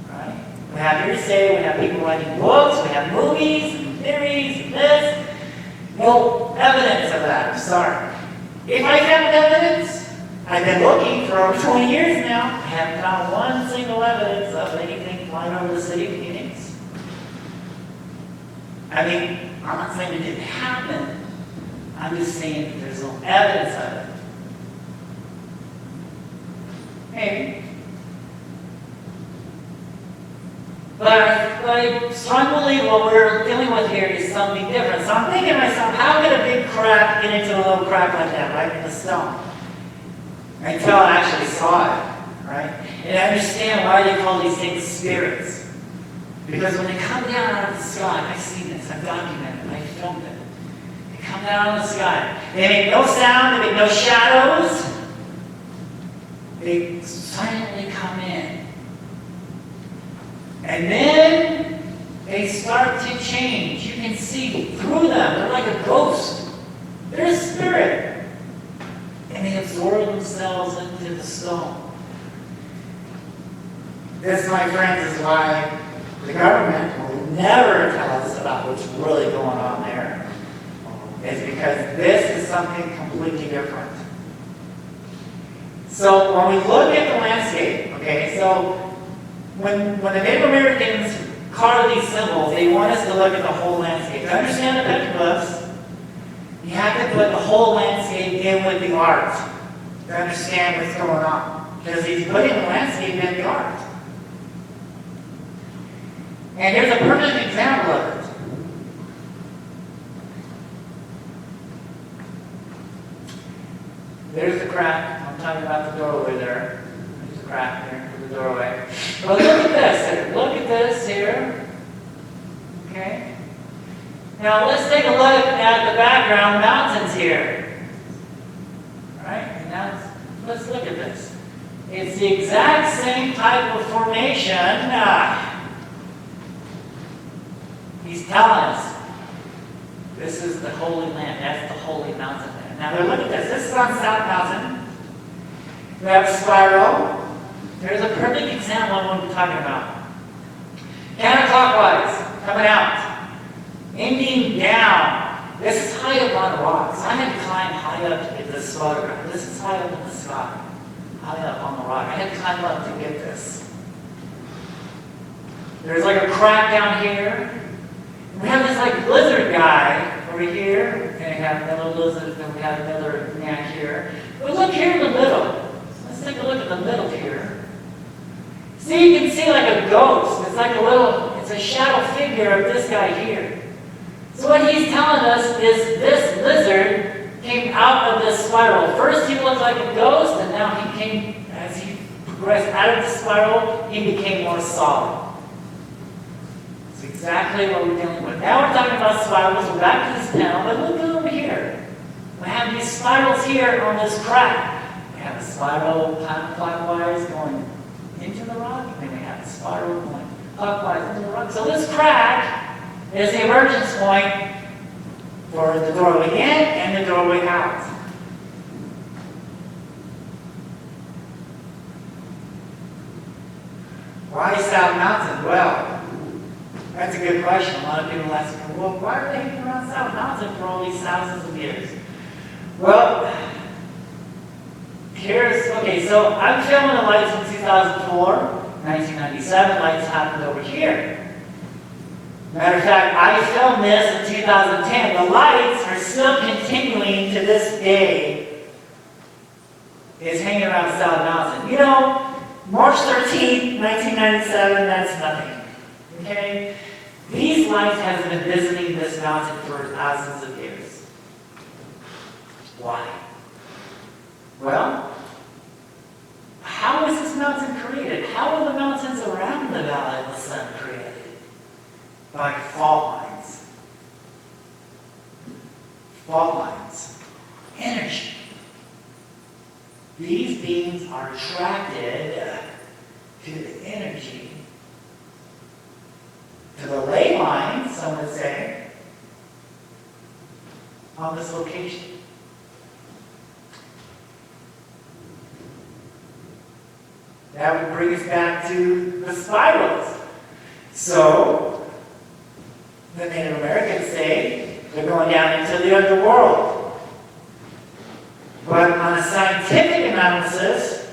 Right? We have hearsay, we have people writing books, we have movies, and theories, and this. No evidence of that, I'm sorry. If I found evidence, I've been looking for over 20 years now. I haven't found one single evidence of anything flying over the city of Phoenix. I mean, I'm not saying it didn't happen. I'm just saying that there's no evidence of it. Maybe. But I strongly believe what we're dealing with here is something different. So I'm thinking to myself, how could a big crack get into a little crack like that, right in the stone? Until I actually saw it, right? And I understand why they call these things spirits. Because when they come down out of the sky, I've seen this, I've documented it, I filmed it. They come down out of the sky. They make no sound, they make no shadows. They silently come in. And then they start to change. You can see through them. They're like a ghost. They're a spirit. And they absorb themselves into the stone. This, my friends, is why the government will never tell us about what's really going on there. It's because this is something completely different. So when we look at the landscape, okay, so when the Native Americans carve these symbols, they want us to look at the whole landscape. To understand the petroglyphs, you have to put the whole landscape in with the art to understand what's going on. Because he's putting the landscape in the art. And here's a perfect example of it. There's the crack. I'm talking about the doorway there. There's a crack there for the doorway. But look at this here. Look at this here. Okay? Now let's take a look at the background mountains here. Alright? And now let's look at this. It's the exact same type of formation. He's telling us this is the holy land. That's the holy mountain there. Now look at this. This is on South Mountain. We have a spiral. There's a perfect example of what we're talking about. Counterclockwise, coming out. Ending down. This is high up on the rocks. I had to climb high up to get this photograph. This is high up in the sky. High up on the rock. I had to climb up to get this. There's like a crack down here. We have this like lizard guy over here. And we have another lizard, and we have another neck here. But look here in the middle. Let's take a look at the middle here. See, you can see like a ghost. It's like a little, it's a shadow figure of this guy here. So what he's telling us is this lizard came out of this spiral. First he looked like a ghost, and now he came, as he progressed out of the spiral, he became more solid. It's exactly what we're dealing with. Now we're talking about spirals. We're back to this panel, but look over here. We have these spirals here on this crack. We have a spiral clockwise going into the rock, and then we have a spiral going clockwise into the rock. So this crack is the emergence point for the doorway in and the doorway out. Why South Mountain? Well, that's a good question. A lot of people ask me, well, why are they hanging around South Mountain for all these thousands of years? Well, okay, so I'm filming the lights in 2004, 1997, lights happened over here. Matter of fact, I filmed this in 2010. The lights are still continuing to this day. It's hanging around South Mountain. You know, March 13th, 1997, that's nothing. Okay? These lights have been visiting this mountain for thousands of years. Why? Well, how was this mountain created? How were the mountains around the Valley of the Sun created? By fault lines. Fault lines. Energy. These beings are attracted to the energy, to the ley lines, some would say, on this location. That would bring us back to the spirals. So, the Native Americans say they're going down into the underworld. But on a scientific analysis,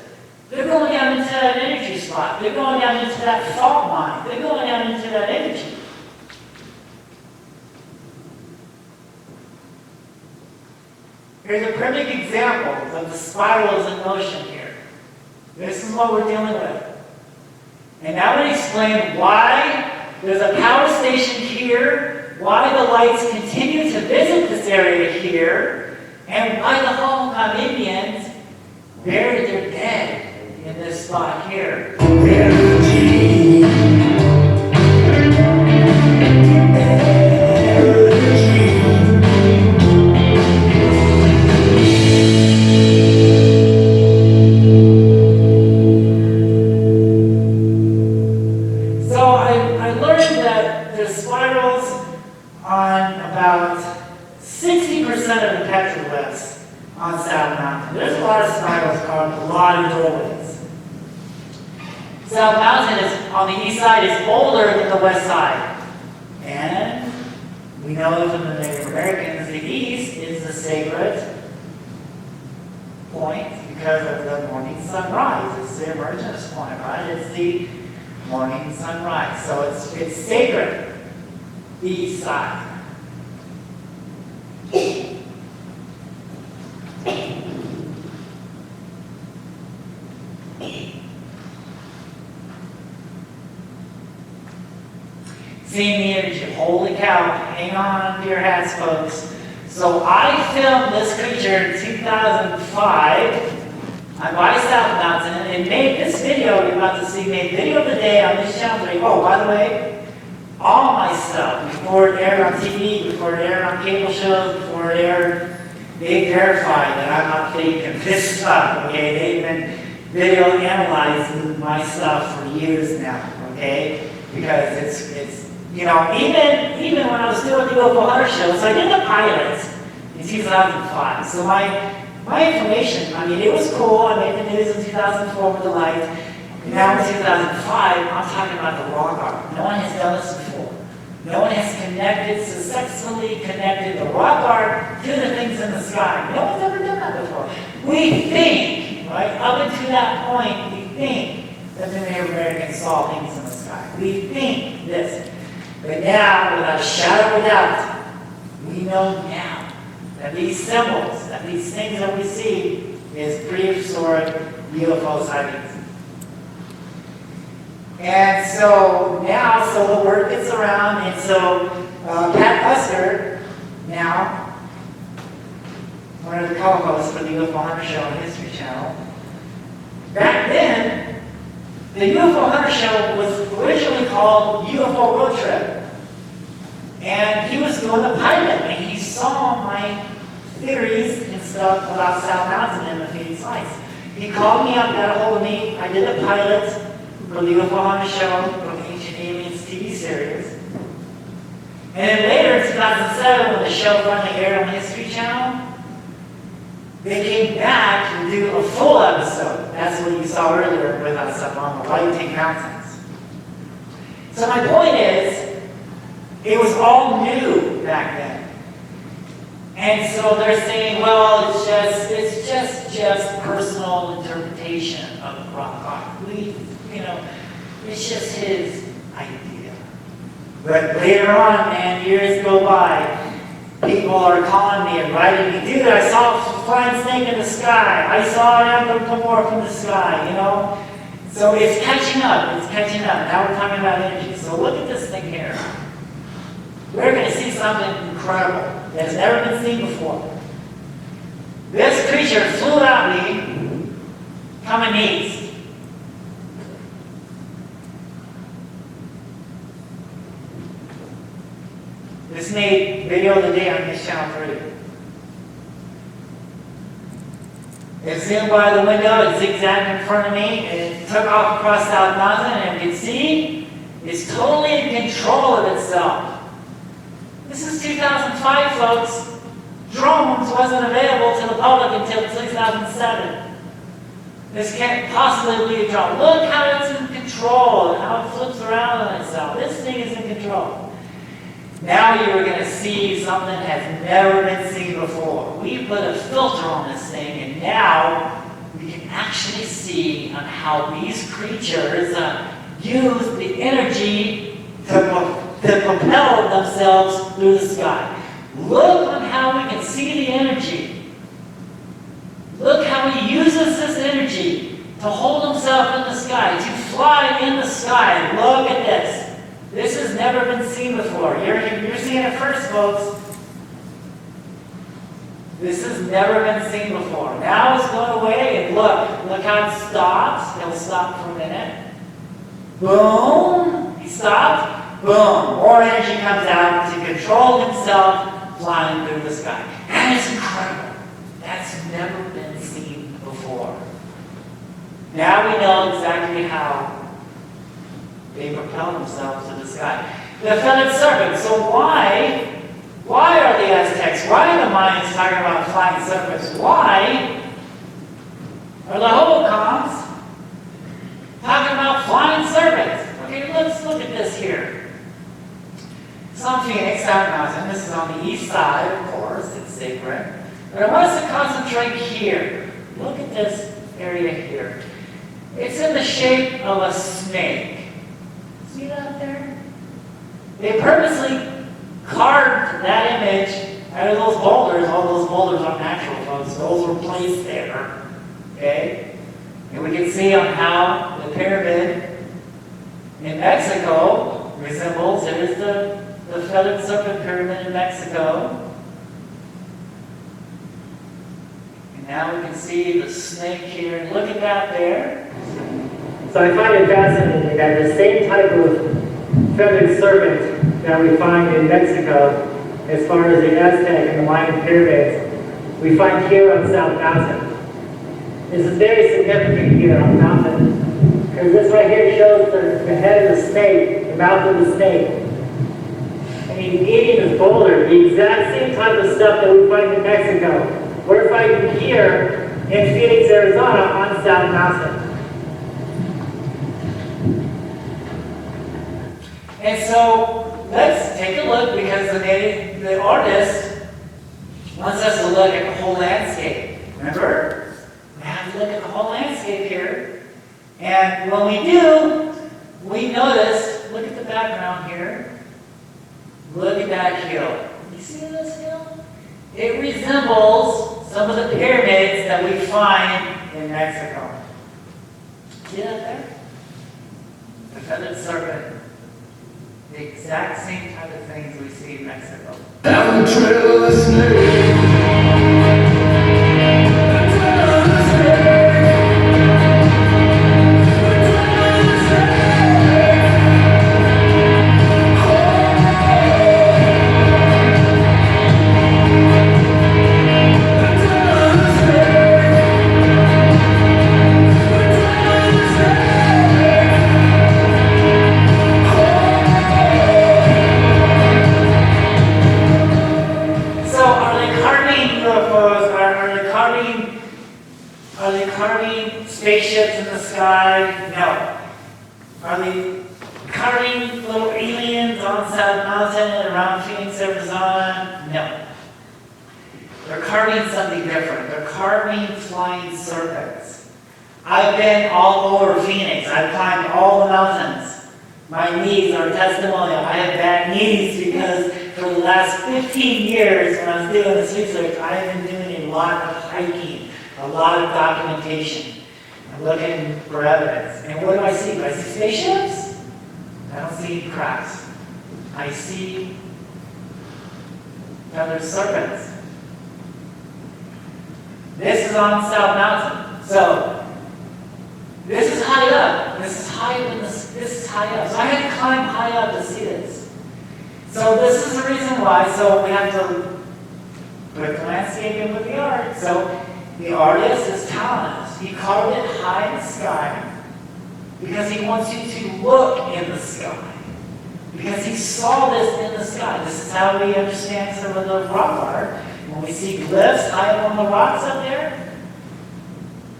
they're going down into that energy spot. They're going down into that fault line. They're going down into that energy. Here's a perfect example of the spirals in motion here. This is what we're dealing with. And now I'm going to explain why there's a power station here, why the lights continue to visit this area here, and why the Hohokam Indians buried their dead in this spot here. So I learned that there's spirals on about 60% of the petroglyphs on South Mountain. There's a lot of spirals carved, a lot of doorways. South Mountain is, on the east side, is older than the west side. And we know from the Native Americans, the east is the sacred point because of the morning sunrise. It's the emergence point, right? It's the morning sunrise. So it's sacred, the east side. Seeing the energy. Holy cow. Hang on to your hats, folks. So I filmed this creature in 2005. I'm by South Mountain and made this video you're about to see, made video of the day on this channel. Oh, by the way, all my stuff, before it aired on TV, before it aired on cable shows, before it aired, they verified that I'm not faking this stuff, okay? They've been video analyzing my stuff for years now, okay? Because it's you know, even when I was doing the UFO Hunter show, so I did the pilots in 2005. So my information, I mean, it was cool. I made the news in 2004 with the light. And now in 2005, I'm talking about the rock art. No one has done this before. No one has successfully connected the rock art to the things in the sky. No one's ever done that before. We think, right, up until that point, we think that the Native Americans saw things in the sky. We think this. But now, without a shadow of a doubt, we know now that these symbols, that these things that we see, is prehistoric UFO sightings. And so now, so the word gets around, and so Pat Buster, now, one of the co-hosts for the UFO Hunter Show on History Channel, back then, the UFO Hunter Show was originally called UFO Road Trip. And he was doing the pilot, and he saw my theories and stuff about South Mountain and the Phoenix Lights. He called me up, got a hold of me. I did a pilot for the UFO show from the Ancient Aliens TV series. And then later in 2007, when the show finally aired on the History Channel, they came back to do a full episode. That's what you saw earlier with us up on the White Tank Mountains. So my point is, it was all new back then. And so they're saying, well, it's just personal interpretation of rock art. It's just his idea. But later on, man, years go by, people are calling me and writing me, dude, I saw a flying snake in the sky. I saw an anthropomorph in the sky, So it's catching up. Now we're talking about energy. So look at this thing here. We're going to see something incredible that's never been seen before. This creature flew at me coming east. This made video of the day on his channel 3. It zoomed by the window, it zigzagged in front of me, and it took off across South Mountain, and you can see it's totally in control of itself. This is 2005, folks. Drones wasn't available to the public until 2007. This can't possibly be a drone. Look how it's in control and how it flips around on itself. This thing is in control. Now you're going to see something that's never been seen before. We put a filter on this thing, and now we can actually see on how these creatures use the energy to propel themselves through the sky. Look on how we can see the energy. Look how he uses this energy to hold himself in the sky, to fly in the sky. Look at this. This has never been seen before. You're seeing it first, folks. This has never been seen before. Now it's going away, and look how it stops. He'll stop for a minute. Boom. He stopped. Boom, more energy comes out to control himself flying through the sky. And it's incredible. That's never been seen before. Now we know exactly how they propel themselves to the sky. The feathered serpent. So why are the Aztecs, why are the Mayans talking about flying serpents? Why are the Hohokams talking about flying serpents? Okay, let's look at this here. It's on Phoenix, South Mountain. This is on the east side, of course. It's sacred. But I want us to concentrate here. Look at this area here. It's in the shape of a snake. See that there? They purposely carved that image out of those boulders. All those boulders are natural, folks. Those were placed there. Okay? And we can see on how the pyramid in Mexico resembles. There's the feathered serpent pyramid in Mexico. And now we can see the snake here. Look at that there. So I find it fascinating that the same type of feathered serpent that we find in Mexico, as far as the Aztec and the Mayan pyramids, we find here on South Mountain. This is very significant here on the mountain, because this right here shows the head of the snake, the mouth of the snake. And he's eating this boulder, the exact same type of stuff that we find in Mexico. We're finding here in Phoenix, Arizona on South Mountain. And so let's take a look, because the artist wants us to look at the whole landscape. Remember? We have to look at the whole landscape here. And when we do, we notice, look at the background here. Look at that hill. You see this hill? It resembles some of the pyramids that we find in Mexico. See that there? The feathered serpent. The exact same type of things we see in Mexico. Down the trail of the snake. Are they carving spaceships in the sky? No. Are they carving little aliens on South Mountain and around Phoenix, Arizona? No. They're carving something different. They're carving flying serpents. I've been all over Phoenix. I've climbed all the mountains. My knees are testimonial. I have bad knees because for the last 15 years when I was doing this research, I have been doing a lot of hiking, a lot of documentation. I'm looking for evidence. And what do I see? Do I see spaceships? I don't see crafts. I see feathered serpents. This is on South Mountain. So this is high up. This is high in this is high up. So I had to climb high up to see this. So this is the reason why. So we have to put the landscape in with the art. So the artist is talented. He carved it high in the sky because he wants you to look in the sky. Because he saw this in the sky. This is how we understand some of the rock art. When we see glyphs high up on the rocks up there,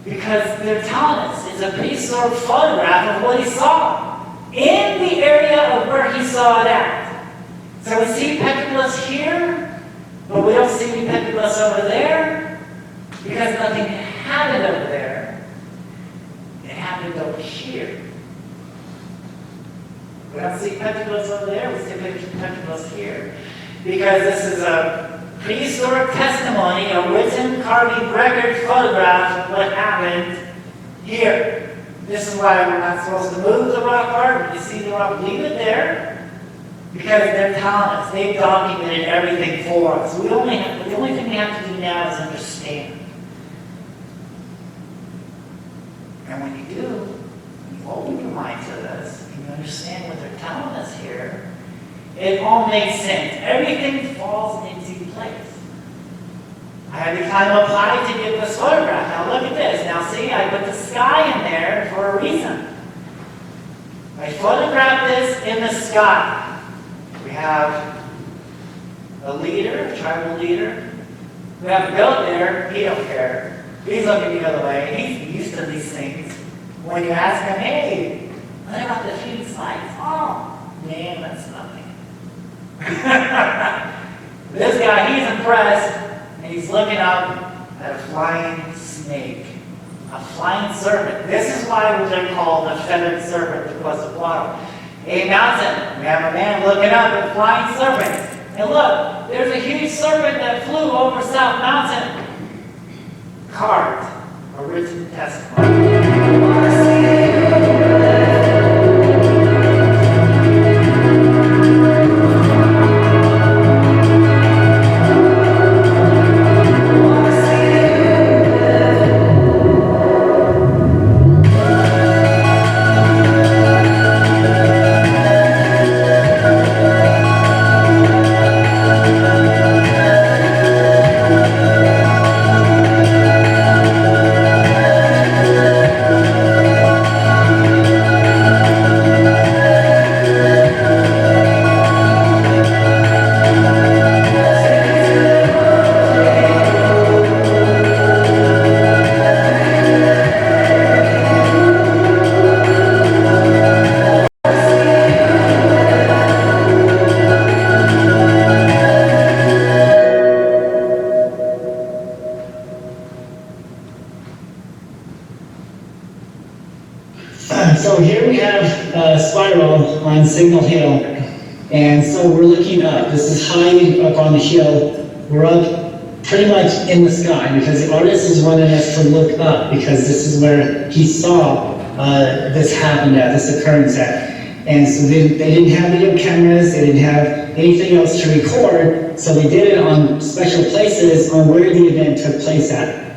because they're telling us it's a pre-stored photograph of what he saw in the area of where he saw it at. So we see petroglyphs here, but we don't see any petroglyphs over there because nothing happened over there. It happened over here. We don't see petroglyphs over there, we see petroglyphs here. Because this is a prehistoric testimony, a written carving record photograph of what happened here. This is why we're not supposed to move the rock art. When you see the rock, leave it there. Because they're telling us, they've documented everything for us. The only thing we have to do now is understand. And when you do, when you open your mind to this, and you understand what they're telling us here, it all makes sense. Everything falls into place. I had to climb up high to get this photograph. Now look at this. Now see, I put the sky in there for a reason. I photographed this in the sky. We have a leader, a tribal leader. We have a goat there. He don't care. He's looking the other way. He's used to these things. When you ask him, hey, what about the Phoenix lights? Oh, man, that's nothing. This guy, he's impressed, and he's looking up at a flying snake, a flying serpent. This is why they're called a feathered serpent, because of water. A mountain, we have a man looking up at flying serpents. And look, there's a huge serpent that flew over South Mountain. Carved, a written testimony. So here we have a spiral on Signal Hill, and so we're looking up. This is high up on the hill. We're up pretty much in the sky because the artist is wanting us to look up because this is where he saw this happen at, this occurrence at. And so they didn't have video cameras, they didn't have anything else to record, so they did it on special places on where the event took place at.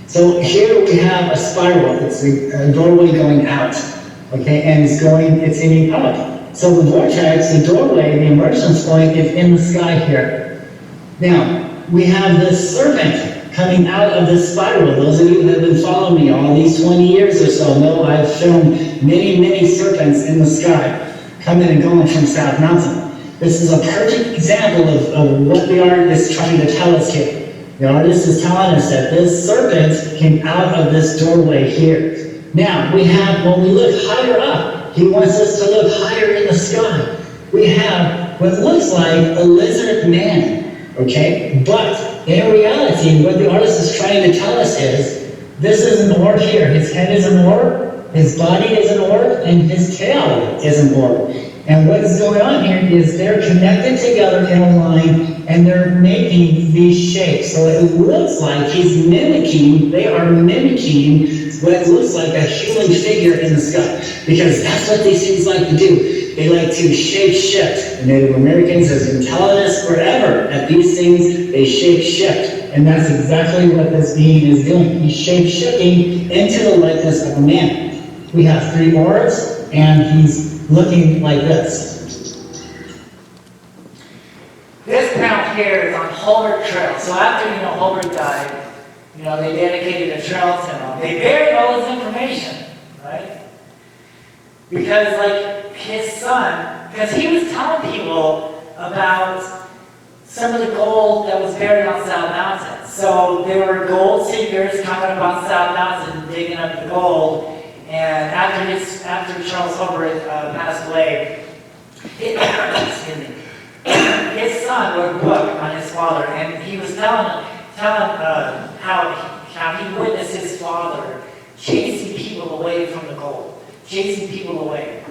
So here we have a spiral. It's a doorway going out, okay, and it's ending up. So the vortex, the doorway, the emergence point is in the sky here. Now, we have this serpent coming out of this spiral. Those of you that have been following me all these 20 years or so know I've shown many, many serpents in the sky coming and going from South Mountain. This is a perfect example of what the art is trying to tell us here. The artist is telling us that this serpent came out of this doorway here. Now, we have, when we look higher up, he wants us to look higher in the sky. We have what looks like a lizard man, okay? But in reality, what the artist is trying to tell us is, this is an orb here. His head is an orb, his body is an orb, and his tail is an orb. And what is going on here is they're connected together in a line, and they're making these shapes. So it looks like he's mimicking, they are mimicking what looks like a human figure in the sky. Because that's what these things like to do. They like to shape shift. The Native Americans have been telling us forever that these things, they shape shift. And that's exactly what this being is doing. He's shape shifting into the likeness of a man. We have 3 orbs, and he's looking like this. This mount here is on Holbert Trail. So after, Holbert died, they dedicated a trail to him. They buried all his information, right? Because, like, his son, because he was telling people about some of the gold that was buried on South Mountain. So there were gold seekers coming up on South Mountain digging up the gold. And after Charles Holbert passed away, his son wrote a book on his father, and he was telling how he witnessed his father chasing people away from the gold, chasing people away.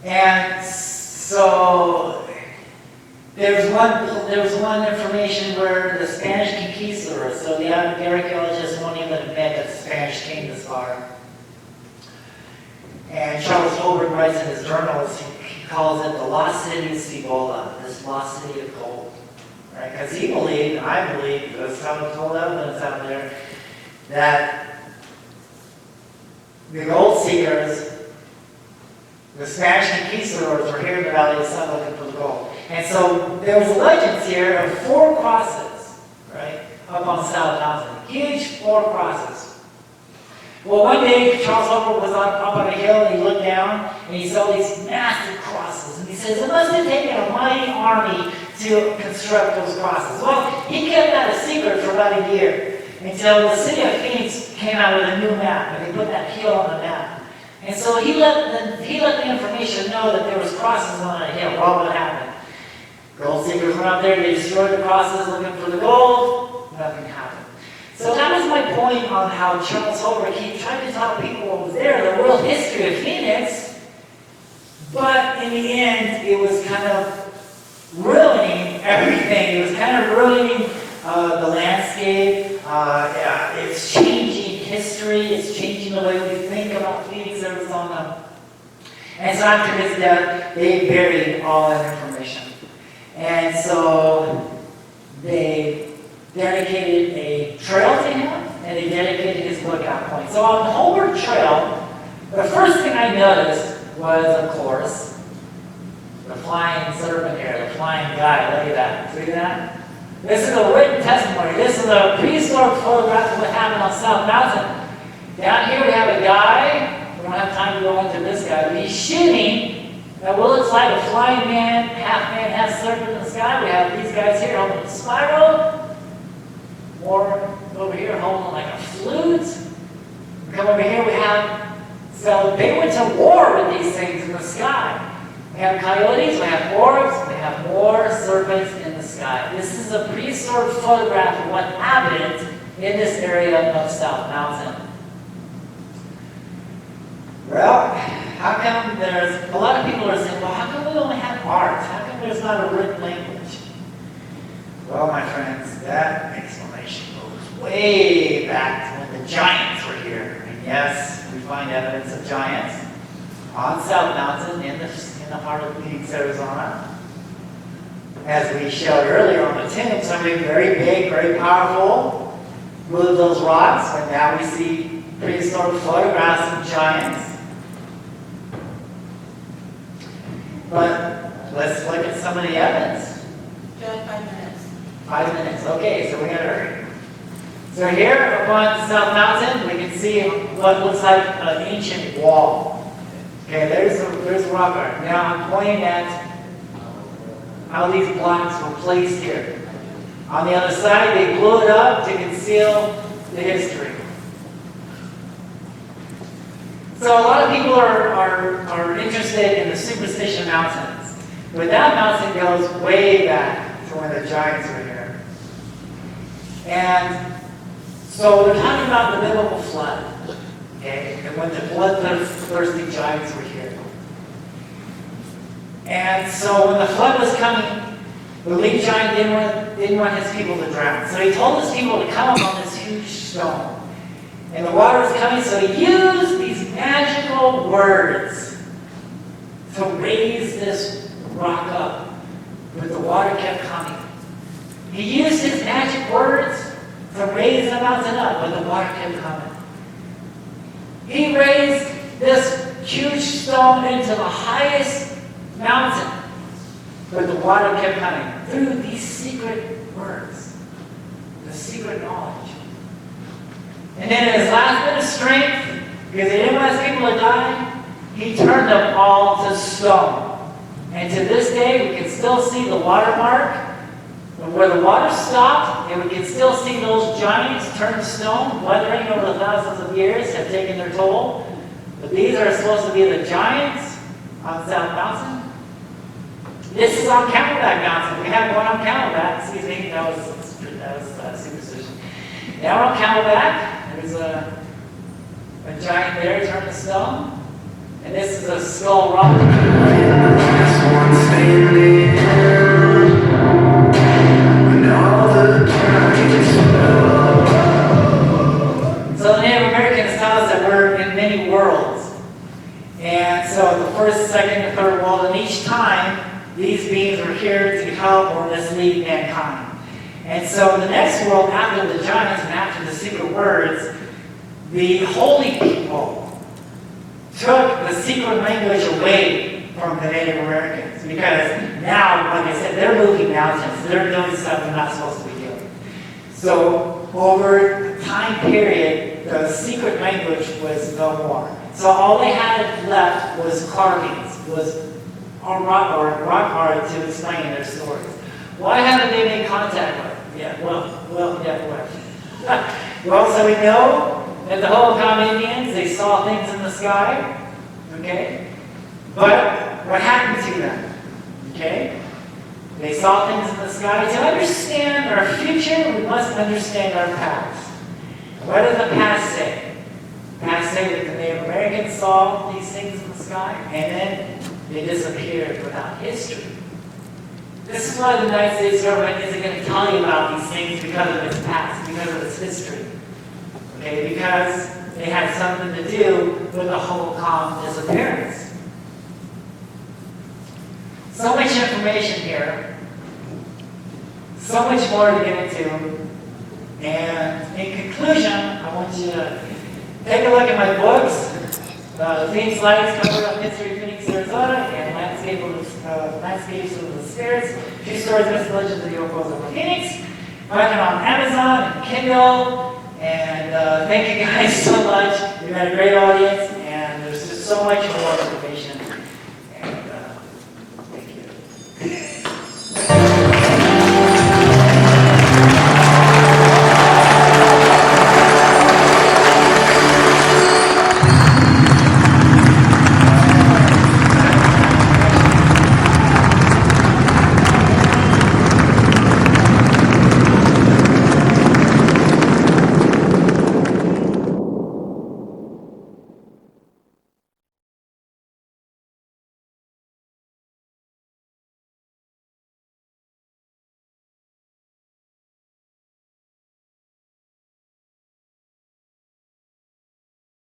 And so there was one information where the Spanish conquistadors, so the archaeologists won't even admit that the Spanish came this far. And Charles Holbert writes in his journals, he calls it the lost city of Cibola, this lost city of gold. Right? Because he believed, and I believe, there's some told evidence out there, that the gold seekers, the Spanish conquistadors, were here in the Valley of Sun looking for the gold. And so there was legends here of 4 crosses, right, up on South Mountain. Huge 4 crosses. Well, one day, Charles Holbert was up on a hill, and he looked down, and he saw these massive crosses. And he says, it must have taken a mighty army to construct those crosses. Well, he kept that a secret for about a year, until the city of Phoenix came out with a new map, and they put that hill on the map. And so he let the information know that there was crosses on that hill. Well, what happened? Gold seekers went up there, they destroyed the crosses looking for the gold, nothing happened. So that was my point on how Charles Holbert, he tried to tell people what was there, the real history of Phoenix, but in the end, it was kind of ruining everything. It was kind of ruining the landscape. It's changing history, it's changing the way we think about Phoenix, Arizona. And so after his death, they buried all that information. And so they dedicated a trail to him, and they dedicated his lookout point. So on the Holbert Trail, the first thing I noticed was, of course, the flying serpent here, the flying guy. Look at that. See that? This is a written testimony. This is a prehistoric photograph of what happened on South Mountain. Down here we have a guy. We don't have time to go into this guy, but he's shooting. Now, well, it's like a flying man, half serpent in the sky. We have these guys here holding a spiral. More over here holding like a flute. We come over here, we have, so they went to war with these things in the sky. We have coyotes, we have orbs, we have more serpents in the sky. This is a prehistoric photograph of what happened in this area of South Mountain. Well, how come there's, a lot of people are saying, well, how come we only have art? How come there's not a written language? Well, my friends, that explanation goes way back to when the giants were here. And yes, we find evidence of giants on South Mountain in the heart of Phoenix, Arizona. As we showed earlier on the tomb, somebody very big, very powerful, moved those rocks, and now we see prehistoric photographs of giants. But let's look at some of the evidence. John, 5 minutes. 5 minutes, okay, so we gotta hurry. So here up on South Mountain, we can see what looks like an ancient wall. Okay, there's a rock art. Now I'm pointing at how these blocks were placed here. On the other side, they blew it up to conceal the history. So a lot of people are interested in the Superstition Mountains. But that mountain goes way back to when the giants were here. And so we're talking about the biblical flood, okay? And when the bloodthirsty giants were here. And so when the flood was coming, the lead giant didn't want his people to drown. So he told his people to come up on this huge stone. And the water was coming, so he used these magical words to raise this rock up. But the water kept coming. He used his magic words to raise the mountain up, but the water kept coming. He raised this huge stone into the highest mountain, but the water kept coming through these secret words, the secret knowledge. And then in his last bit of strength, because he didn't want his people to die, he turned them all to stone. And to this day, we can still see the watermark. Where the water stopped, and we can still see those giants turn to stone, weathering over the thousands of years, have taken their toll. But these are supposed to be the giants on South Mountain. This is on Camelback Mountain. We have one on Camelback. Excuse me, that was superstition. Now we're on Camelback. There's a giant there turned to stone. And this is a skull rock. So the Native Americans tell us that we're in many worlds. And so the first, second, and third world, and each time these beings were here to help or mislead mankind. And so the next world, after the giants and after the secret words, the holy people took the secret language away from the Native Americans. Because now, like I said, they're moving mountains. They're doing stuff they're not supposed to be doing. So over the time period, the secret language was no more. So all they had left was carvings, was rock art to explain their stories. Why haven't they made contact with them? Well, so we know that the Hohokam Indians, they saw things in the sky, okay? But what happened to them, okay? They saw things in the sky. To understand our future, we must understand our past. What does the past say? The past say that the Native Americans saw these things in the sky, and then they disappeared without history. This is why the United States government isn't going to tell you about these things because of its past, because of its history. Okay, because they had something to do with the Hohokam disappearance. So much information here, so much more to get into. And in conclusion, I want you to take a look at my books. The theme slides cover up history of Phoenix, Arizona, and landscapes of the spirits. True stories, myths, legends of the UFOs of Phoenix. Find it on Amazon and Kindle. And thank you guys so much. We've had a great audience, and there's just so much more.